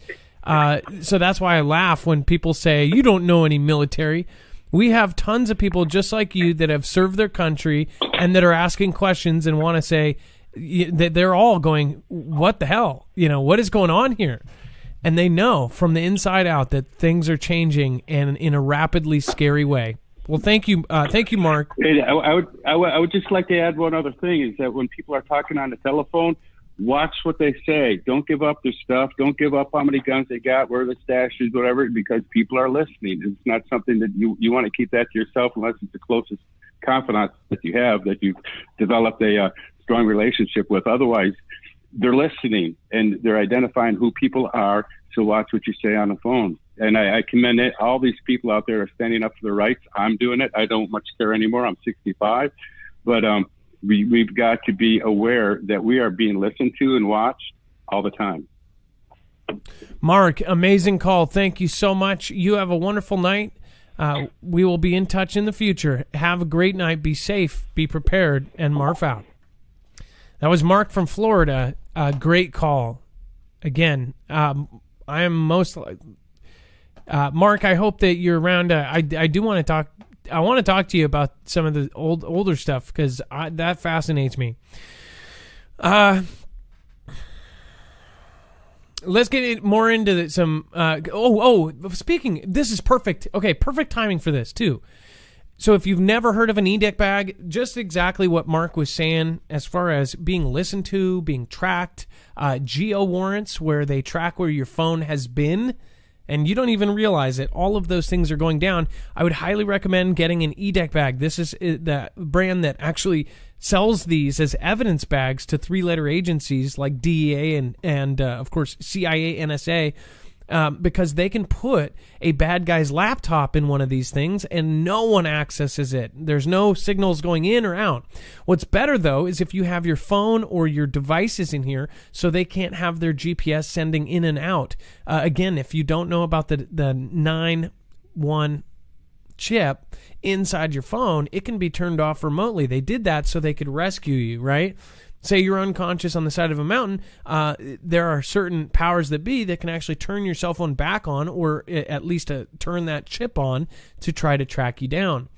so that's why I laugh when people say, you don't know any military. We have tons of people just like you that have served their country and that are asking questions and want to say, they're all going, what the hell? What is going on here? And they know from the inside out that things are changing and in a rapidly scary way. Well, thank you, Mark. I would just like to add one other thing, is that when people are talking on the telephone, watch what they say. Don't give up their stuff. Don't give up how many guns they got, where the stash is, whatever, because people are listening. It's not something that you want to keep that to yourself unless it's the closest confidant that you have, that you've developed a strong relationship with. Otherwise, they're listening and they're identifying who people are. So watch what you say on the phone. And I commend all these people out there are standing up for their rights. I'm doing it. I don't much care anymore. I'm 65, but we've got to be aware that we are being listened to and watched all the time. Mark, amazing call. Thank you so much. You have a wonderful night. We will be in touch in the future. Have a great night. Be safe. Be prepared. And Marf out. That was Mark from Florida. Great call. Again, I am most... Mark, I hope that you're around. I do want to talk... I want to talk to you about some of the older stuff because that fascinates me. Let's get more into some... speaking... This is perfect. Okay, perfect timing for this, too. So if you've never heard of an EDEC bag, just exactly what Mark was saying as far as being listened to, being tracked, geo warrants where they track where your phone has been, and you don't even realize it. All of those things are going down. I would highly recommend getting an EDEC bag. This is the brand that actually sells these as evidence bags to three-letter agencies like DEA and of course, CIA, NSA, because they can put a bad guy's laptop in one of these things and no one accesses it. There's no signals going in or out. What's better, though, is if you have your phone or your devices in here so they can't have their GPS sending in and out. Again, if you don't know about the 9-1 chip inside your phone, it can be turned off remotely. They did that so they could rescue you, right? Say you're unconscious on the side of a mountain, there are certain powers that be that can actually turn your cell phone back on, or at least turn that chip on to try to track you down.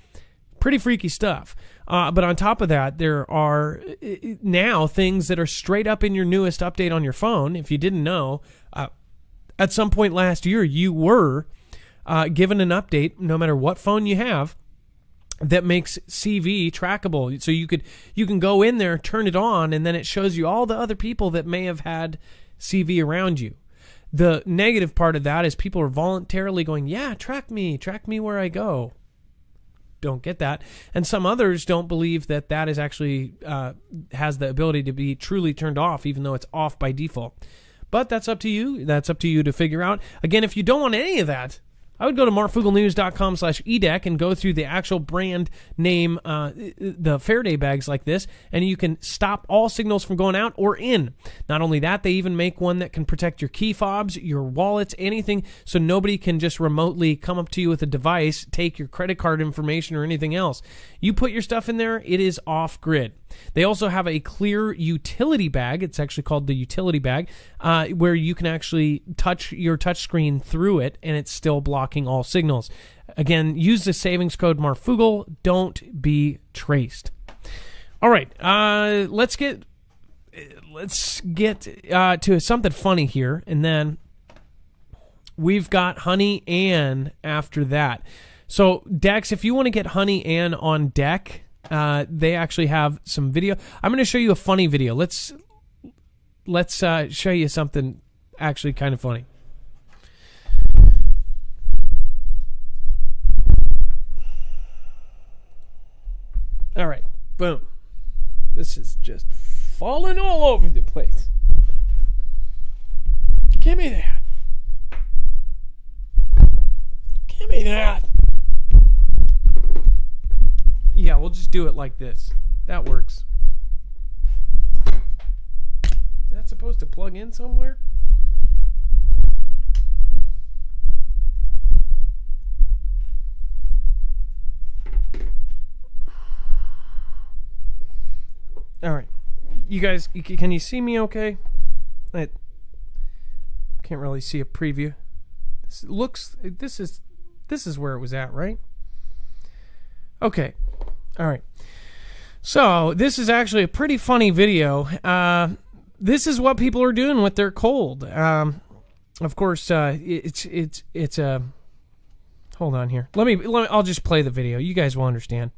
Pretty freaky stuff. But on top of that, there are now things that are straight up in your newest update on your phone. If you didn't know, at some point last year, you were given an update, no matter what phone you have, that makes CV trackable. So you can go in there, turn it on, and then it shows you all the other people that may have had CV around you. The negative part of that is people are voluntarily going, yeah, track me where I go. Don't get that. And some others don't believe that that is actually has the ability to be truly turned off, even though it's off by default. But that's up to you. That's up to you to figure out. Again, if you don't want any of that, I would go to markfugelnews.com/eDeck and go through the actual brand name, the Faraday bags like this, and you can stop all signals from going out or in. Not only that, they even make one that can protect your key fobs, your wallets, anything, so nobody can just remotely come up to you with a device, take your credit card information or anything else. You put your stuff in there, it is off grid. They also have a clear utility bag. It's actually called the utility bag, where you can actually touch your touchscreen through it, and it's still blocking all signals. Again, use the savings code Marfugel. Don't be traced. All right, let's get to something funny here, and then we've got Honey Ann after that. So, Dex, if you want to get Honey Ann on deck, they actually have some video. I'm going to show you a funny video. Let's show you something actually kind of funny. All right, boom. This is just falling all over the place. Give me that. Give me that. Yeah, we'll just do it like this. That works. Is that supposed to plug in somewhere? All right. You guys, can you see me okay? I can't really see a preview. This is where it was at, right? Okay. All right. So this is actually a pretty funny video. This is what people are doing with their cold. Of course, it's a. Hold on here. Let me. I'll just play the video. You guys will understand.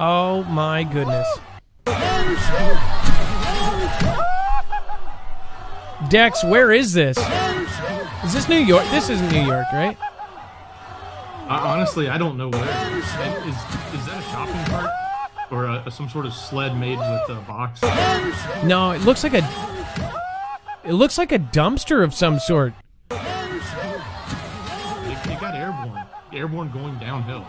Oh my goodness. Dex, where is this? Is this New York? This is New York, right? Honestly, I don't know where. Is that a shopping cart? Or some sort of sled made with a box? No, it looks like a dumpster of some sort. It got airborne. Airborne going downhill.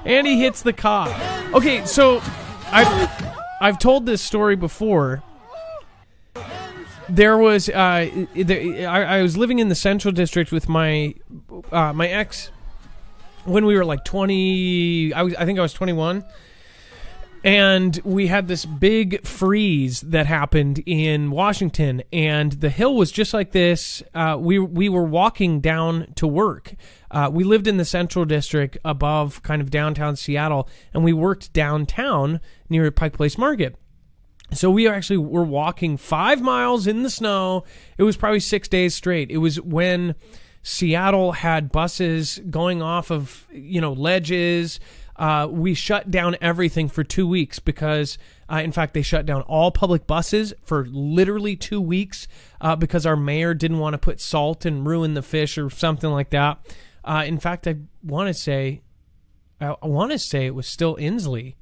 And he hits the cop. Okay, so I've told this story before. There was I was living in the Central District with my ex when we were like 20. I think I was 21. And we had this big freeze that happened in Washington, and the hill was just like this. We were walking down to work. We lived in the Central District above kind of downtown Seattle, and we worked downtown near Pike Place Market. So we were walking 5 miles in the snow. It was probably 6 days straight. It was when Seattle had buses going off of, ledges. We shut down everything for 2 weeks because, in fact, they shut down all public buses for literally 2 weeks because our mayor didn't want to put salt and ruin the fish or something like that. In fact, I want to say it was still Inslee.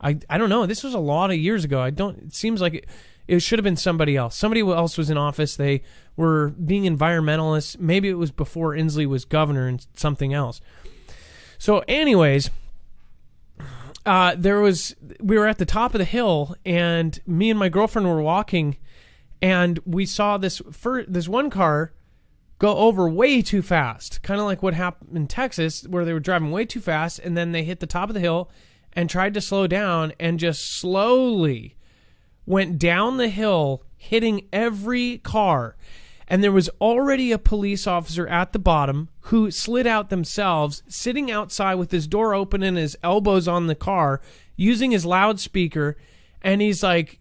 I don't know. This was a lot of years ago. It seems like it should have been somebody else. Somebody else was in office. They were being environmentalists. Maybe it was before Inslee was governor and something else. So anyways, we were at the top of the hill, and me and my girlfriend were walking, and we saw this one car go over way too fast, kind of like what happened in Texas, where they were driving way too fast, and then they hit the top of the hill and tried to slow down and just slowly went down the hill, hitting every car. And there was already a police officer at the bottom who slid out themselves, sitting outside with his door open and his elbows on the car, using his loudspeaker. And he's like,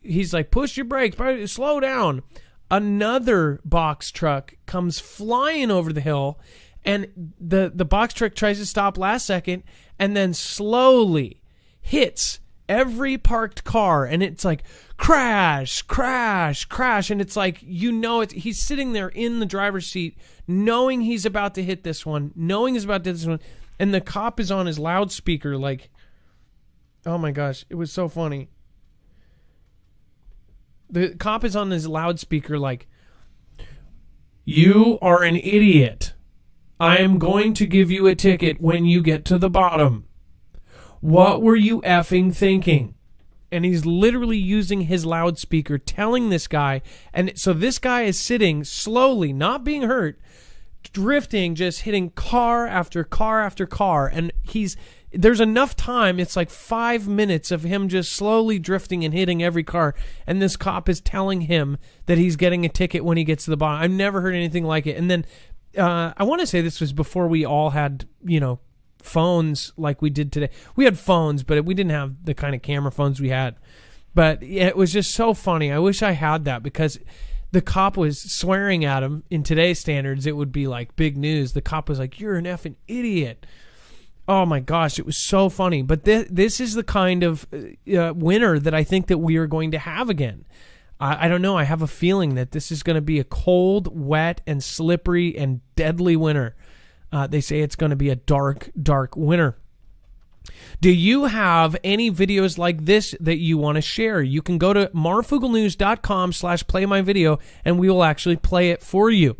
push your brakes, slow down. Another box truck comes flying over the hill, and the box truck tries to stop last second and then slowly hits every parked car, and it's like crash, crash, crash, and it's like, he's sitting there in the driver's seat knowing he's about to hit this one, and the cop is on his loudspeaker like, oh my gosh, it was so funny. The cop is on his loudspeaker like, you are an idiot. I am going to give you a ticket when you get to the bottom. What were you effing thinking? And he's literally using his loudspeaker telling this guy. And so this guy is sitting slowly, not being hurt, drifting, just hitting car after car after car. And there's enough time. It's like 5 minutes of him just slowly drifting and hitting every car. And this cop is telling him that he's getting a ticket when he gets to the bottom. I've never heard anything like it. And then I want to say this was before we all had, phones like we did today. We had phones, but we didn't have the kind of camera phones we had. But it was just so funny. I wish I had that, because the cop was swearing at him. In today's standards, it would be like big news. The cop was like, you're an effing idiot. Oh my gosh, it was so funny. But this is the kind of winter that I think that we are going to have again. I don't know. I have a feeling that this is going to be a cold, wet, and slippery and deadly winter. They say it's going to be a dark, dark winter. Do you have any videos like this that you want to share? You can go to marfugelnews.com/playmyvideo, and we will actually play it for you.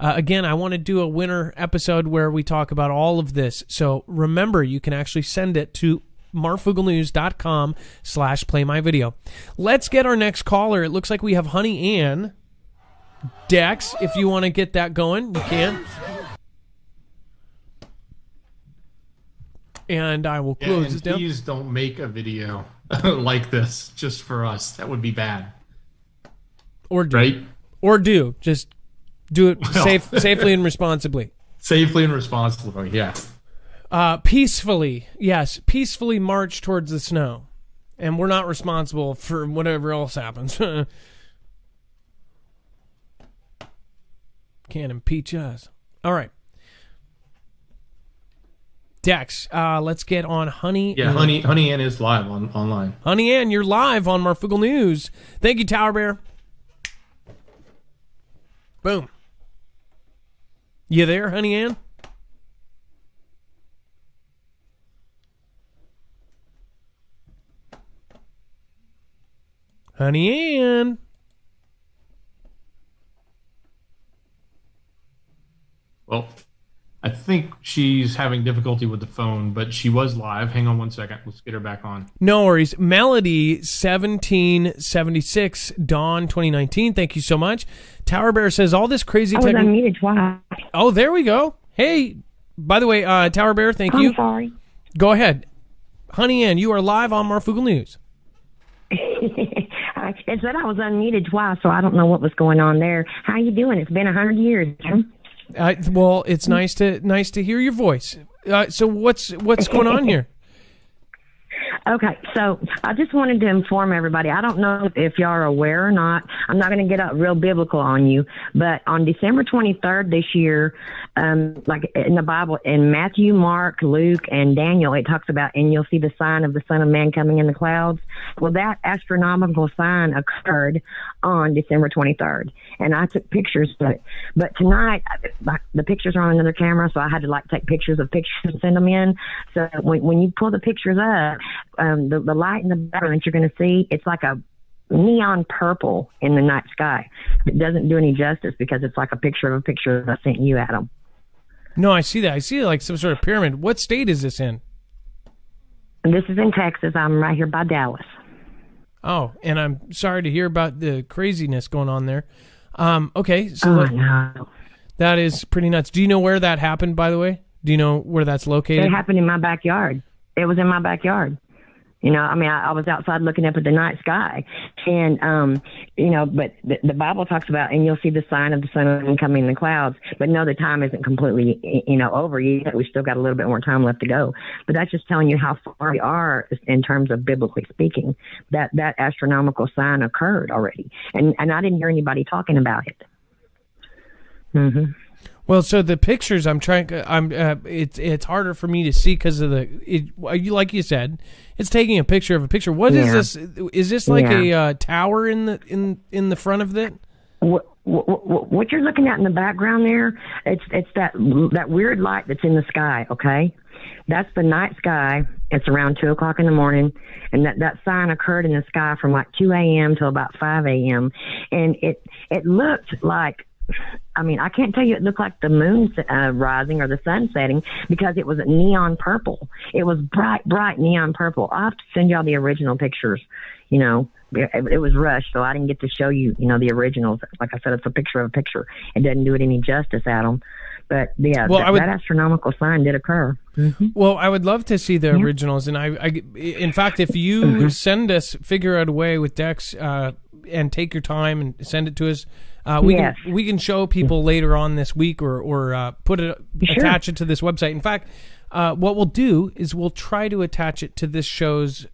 Again, I want to do a winter episode where we talk about all of this. So remember, you can actually send it to marfugelnews.com/playmyvideo. Let's get our next caller. It looks like we have Honey Ann. Dex, if you want to get that going, you can. And I will close this down. Please don't make a video like this just for us. That would be bad. Or do. Right? Or do. Just do it safely and responsibly. Safely and responsibly, yeah. Peacefully, yes. Peacefully march towards the snow. And we're not responsible for whatever else happens. Can't impeach us. All right. Dex, let's get on Honey. Yeah, Honey Ann is live online. Honey Ann, you're live on Marfugel News. Thank you, Tower Bear. Boom. You there, Honey Ann? Honey Ann. Well, I think she's having difficulty with the phone, but she was live. Hang on one second. Let's get her back on. No worries. Melody 1776, Dawn 2019. Thank you so much. Tower Bear says all this crazy I was unmuted twice. Oh, there we go. Hey, by the way, Tower Bear, thank you. I'm sorry. Go ahead. Honey Ann, you are live on Marfugel News. It said I was unmuted twice, so I don't know what was going on there. How you doing? It's been 100 years. Well, it's nice to hear your voice. So what's going on here? Okay, so I just wanted to inform everybody. I don't know if y'all are aware or not. I'm not going to get up real biblical on you, but on December 23rd this year, like in the Bible, in Matthew, Mark, Luke, and Daniel, it talks about, and you'll see the sign of the Son of Man coming in the clouds. Well, that astronomical sign occurred on December 23rd, and I took pictures of it. But tonight, the pictures are on another camera, so I had to take pictures of pictures and send them in. So when you pull the pictures up, the light in the background that you're going to see, it's like a neon purple in the night sky. It doesn't do any justice because it's like a picture of a picture that I sent you, Adam. No, I see that. I see like some sort of pyramid. What state is this in? And this is in Texas. I'm right here by Dallas. Oh, and I'm sorry to hear about the craziness going on there. Okay, so no. That is pretty nuts. Do you know where that happened, by the way? Do you know where that's located? It happened in my backyard. It was in my backyard. You know, I mean, I was outside looking up at the night sky, and you know, but the Bible talks about, and you'll see the sign of the Son of Man coming in the clouds. But no, the time isn't completely, you know, over yet. We still got a little bit more time left to go. But that's just telling you how far we are in terms of biblically speaking. That astronomical sign occurred already, and I didn't hear anybody talking about it. Mm-hmm. Well, so the pictures it's harder for me to see because of like you said, it's taking a picture of a picture. What is this? Is this like a tower in the front of it? What you're looking at in the background there, it's that weird light that's in the sky. Okay, that's the night sky. It's around 2:00 in the morning, and that sign occurred in the sky from like 2 a.m. till about 5 a.m. And it looked like, I mean, I can't tell you it looked like the moon rising or the sun setting because it was neon purple. It was bright neon purple. I'll have to send y'all the original pictures. You know, it was rushed, so I didn't get to show you, you know, the originals. Like I said, it's a picture of a picture. It doesn't do it any justice, Adam. But yeah, well, that astronomical sign did occur. Mm-hmm. Well, I would love to see the originals, and I in fact, if you send us, figure out a way with Dex, and take your time and send it to us. We can show people later on this week or attach it to this website. In fact, what we'll do is we'll try to attach it to this show's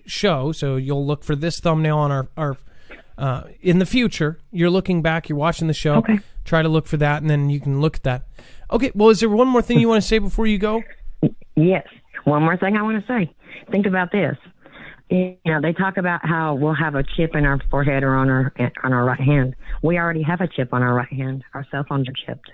show. So you'll look for this thumbnail on our in the future. You're looking back, you're watching the show. Okay. Try to look for that, and then you can look at that. Okay. Well, is there one more thing you want to say before you go? Yes. One more thing I want to say. Think about this. You know, they talk about how we'll have a chip in our forehead or on our right hand. We already have a chip on our right hand. Our cell phones are chipped.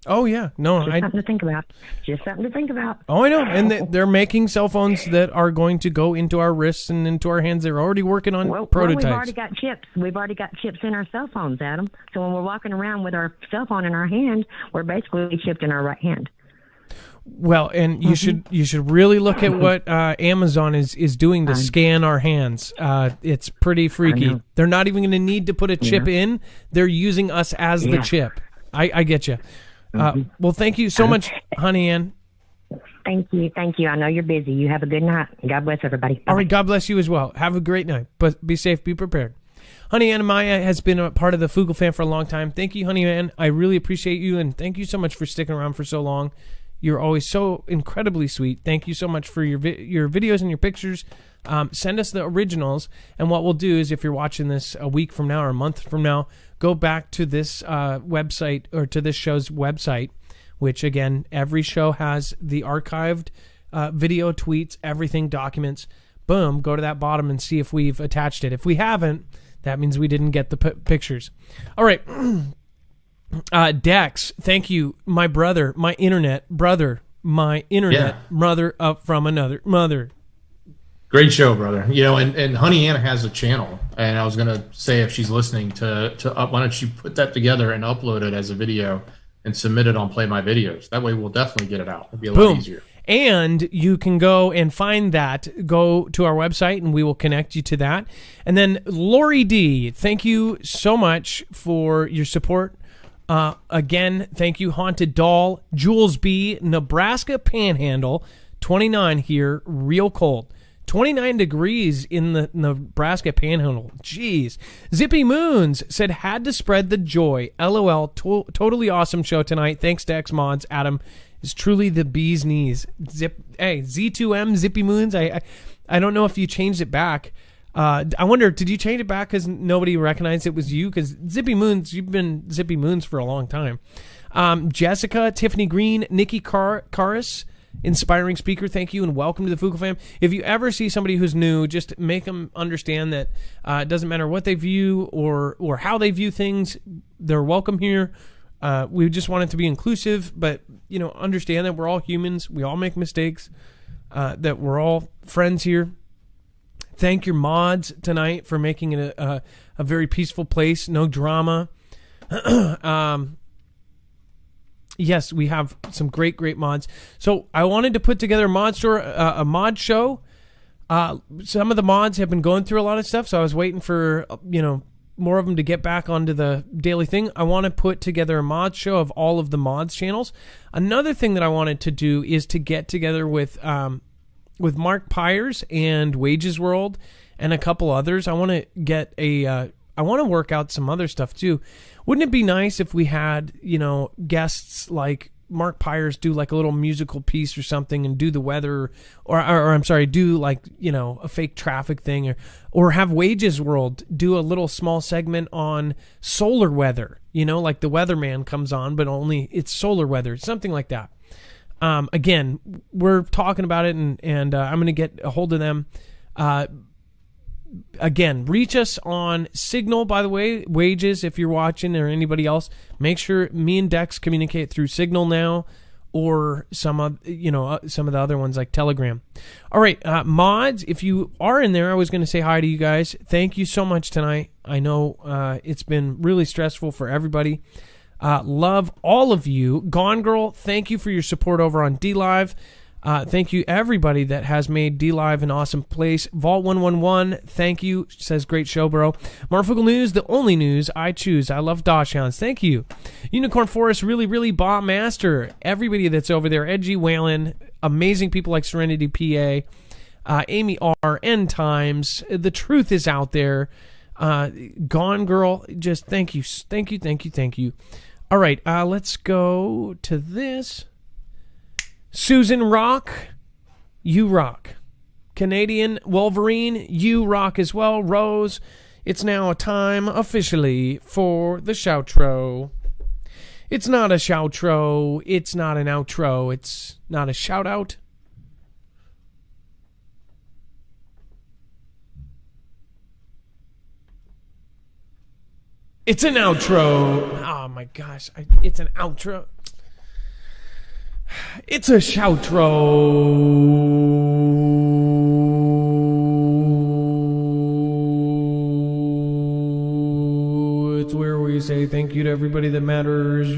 Oh yeah, no, Just something to think about. Just something to think about. Oh, I know, and they're making cell phones that are going to go into our wrists and into our hands. They're already working on prototypes. Well, we've already got chips. We've already got chips in our cell phones, Adam. So when we're walking around with our cell phone in our hand, we're basically chipped in our right hand. Well, and you should really look at what Amazon is doing to scan our hands. It's pretty freaky. They're not even going to need to put a chip in. They're using us as the chip. I get you. Well, thank you so much, Honey Ann. Thank you. I know you're busy. You have a good night. God bless everybody. Bye. All right, God bless you as well. Have a great night, but be safe, be prepared. Honey Ann Amaya has been a part of the Fugle Fan for a long time. Thank you, Honey Ann. I really appreciate you, and thank you so much for sticking around for so long. You're always so incredibly sweet. Thank you so much for your videos and your pictures. Send us the originals, and what we'll do is if you're watching this a week from now or a month from now, go back to this website or to this show's website, which, again, every show has the archived video, tweets, everything, documents. Boom, go to that bottom and see if we've attached it. If we haven't, that means we didn't get the pictures. All right. Dex, thank you, my brother, my internet mother up from another mother. Great show, brother. You know, and Honey Anna has a channel, and I was gonna say if she's listening to why don't you put that together and upload it as a video and submit it on Play My Videos. That way we'll definitely get it out. It'll be a lot easier. And you can go and find that. Go to our website, and we will connect you to that. And then Lori D, thank you so much for your support. Again, thank you, Haunted Doll, Jules B, Nebraska Panhandle, 29 here, real cold. 29 degrees in the Nebraska Panhandle. Jeez. Zippy Moons said, had to spread the joy. LOL, totally awesome show tonight. Thanks to X Mods. Adam is truly the bee's knees. Hey, Z2M, Zippy Moons. I I don't know if you changed it back. I wonder, did you change it back because nobody recognized it was you? Because Zippy Moons, you've been Zippy Moons for a long time. Jessica, Tiffany Green, Nikki Karis, inspiring speaker, thank you and welcome to the Fugle fam. If you ever see somebody who's new, just make them understand that it doesn't matter what they view or how they view things, they're welcome here. We just want it to be inclusive, but understand that we're all humans, we all make mistakes, that we're all friends here. Thank your mods tonight for making it a very peaceful place, no drama. Yes, we have some great mods. So I wanted to put together a mod show. Some of the mods have been going through a lot of stuff, so I was waiting for more of them to get back onto the daily thing. I want to put together a mod show of all of the mods channels. Another thing that I wanted to do is to get together with Mark Pyers and Wages World and a couple others. I want to get I want to work out some other stuff too. Wouldn't it be nice if we had, guests like Mark Pyers do like a little musical piece or something and do the weather or I'm sorry, do like, a fake traffic thing or have Wages World do a little small segment on solar weather, like the weatherman comes on, but only it's solar weather, something like that. Again, we're talking about it and I'm going to get a hold of them. Again, reach us on Signal, by the way, Wages, if you're watching or anybody else, make sure me and Dex communicate through Signal now or some of the other ones like Telegram. All right, mods, if you are in there, I was going to say hi to you guys. Thank you so much tonight. I know it's been really stressful for everybody. Love all of you. Gone Girl, thank you for your support over on DLive. Thank you, everybody that has made DLive an awesome place. Vault 111, thank you. Says, great show, bro. Marfugle News, the only news I choose. I love Dachshunds. Thank you. Unicorn Forest, really bomb master. Everybody that's over there. Edgy Whalen, amazing people like Serenity PA, Amy R, End Times. The truth is out there. Gone Girl, just thank you. All right, let's go to this. Susan Rock, you rock. Canadian Wolverine, you rock as well. Rose, it's now a time officially for the shoutro. It's not a shoutro. It's not an outro. It's not a shout out. It's an outro. Oh my gosh, it's an outro. It's a shoutro. It's where we say thank you to everybody that matters.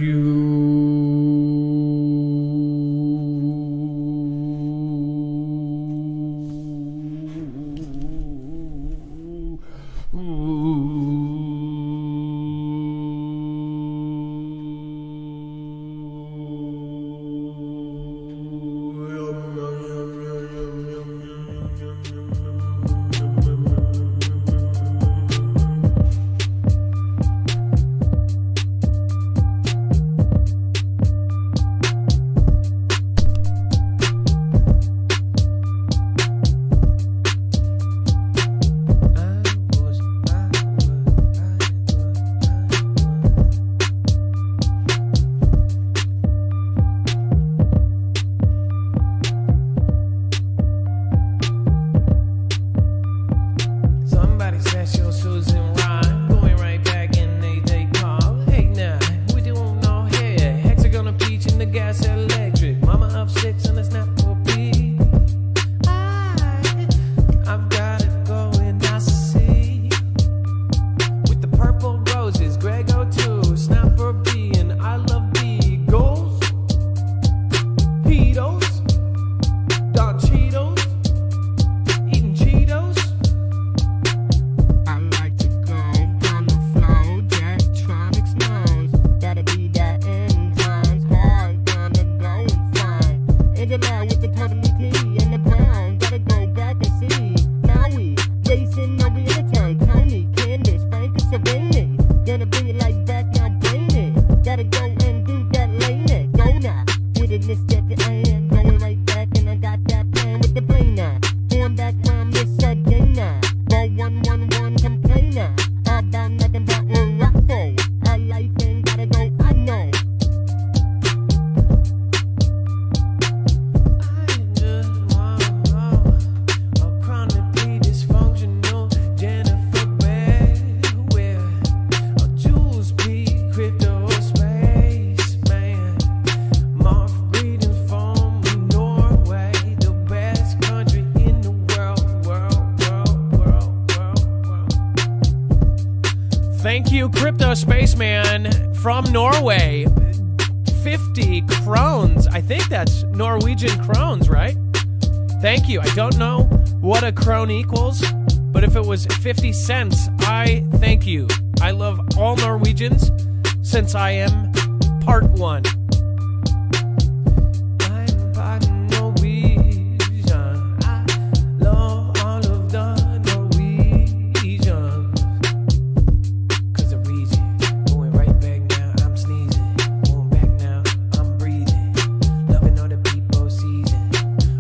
Going right back, and I got that plan with the brain now. Going back round. Thank you, Crypto Spaceman from Norway. 50 krones. I think that's Norwegian krones, right? Thank you. I don't know what a krone equals, but if it was 50 cents, I thank you. I love all Norwegians since I am part one. I'm part Norwegian. I love all of the Norwegians. 'Cause the reason, going right back now, I'm sneezing. Going back now, I'm breathing. Loving all the people season.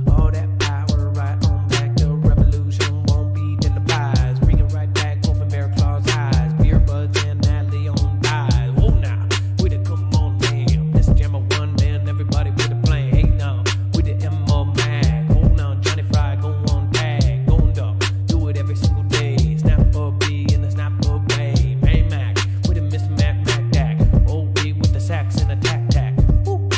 All that power right on back. The revolution won't be televised. Bringing right back open bear claws eyes. Beer buds and that Leon dies. Whoa now, we the come on man. This jam of one man, everybody with a plan. Hey now, with the MO mag. Hold on, Johnny Fry, go on tag. Go on dog, do it every single day. Snap a B and a snap a bay. Hey Mac, with a Mr. Mac Mac Dak. Oh, we with the sax and a tac tac. Woo.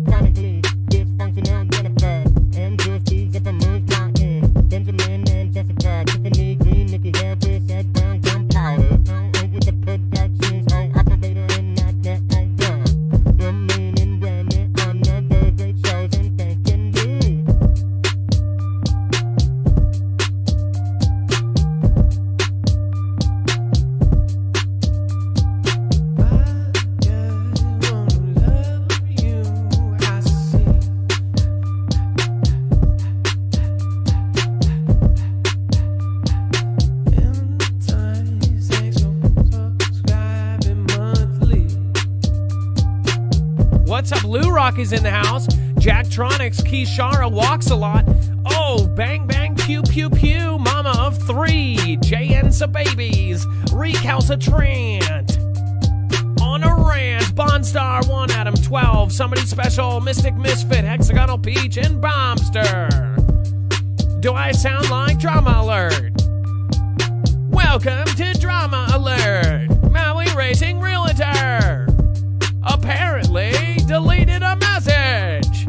Sonically dysfunctional Jennifer and Juicy Zipper Moose Mountain Benjamin and Jessica Tiffany Green Nikki Harris at Brown Gum Powder with the productions operator and not that done Romaine and Remy on another great shows and thanking you. What's up? Lou Rock is in the house. Jacktronics, Kishara walks a lot. Oh, bang, bang, pew, pew, pew. Mama of 3. JN Babies. Recalcitrant. On a rant. Bonstar 1, Adam 12. Somebody special. Mystic Misfit. Hexagonal Peach and Bombster. Do I sound like Drama Alert? Welcome to Drama Alert. Maui Racing Realtor apparently deleted a message.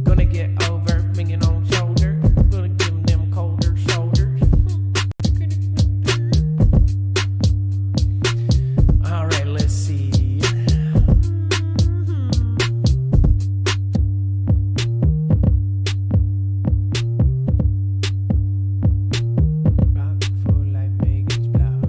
Gonna get over bringing on shoulder. Gonna give them colder shoulders. All right, let's see. Rock for life, make it blow.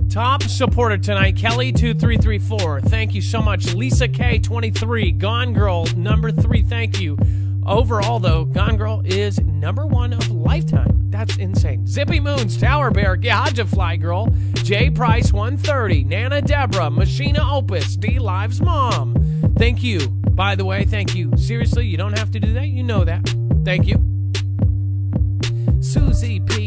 Top supporter tonight, Kelly2334. Thank you so much. Lisa K23, Gone Girl number 3. Thank you. Overall, though, Gone Girl is number 1 of Lifetime. That's insane. Zippy Moons, Tower Bear, Gaja Fly Girl, J Price 130, Nana Deborah, Machina Opus, D Live's Mom. Thank you. By the way, thank you. Seriously, you don't have to do that. You know that. Thank you. Susie P.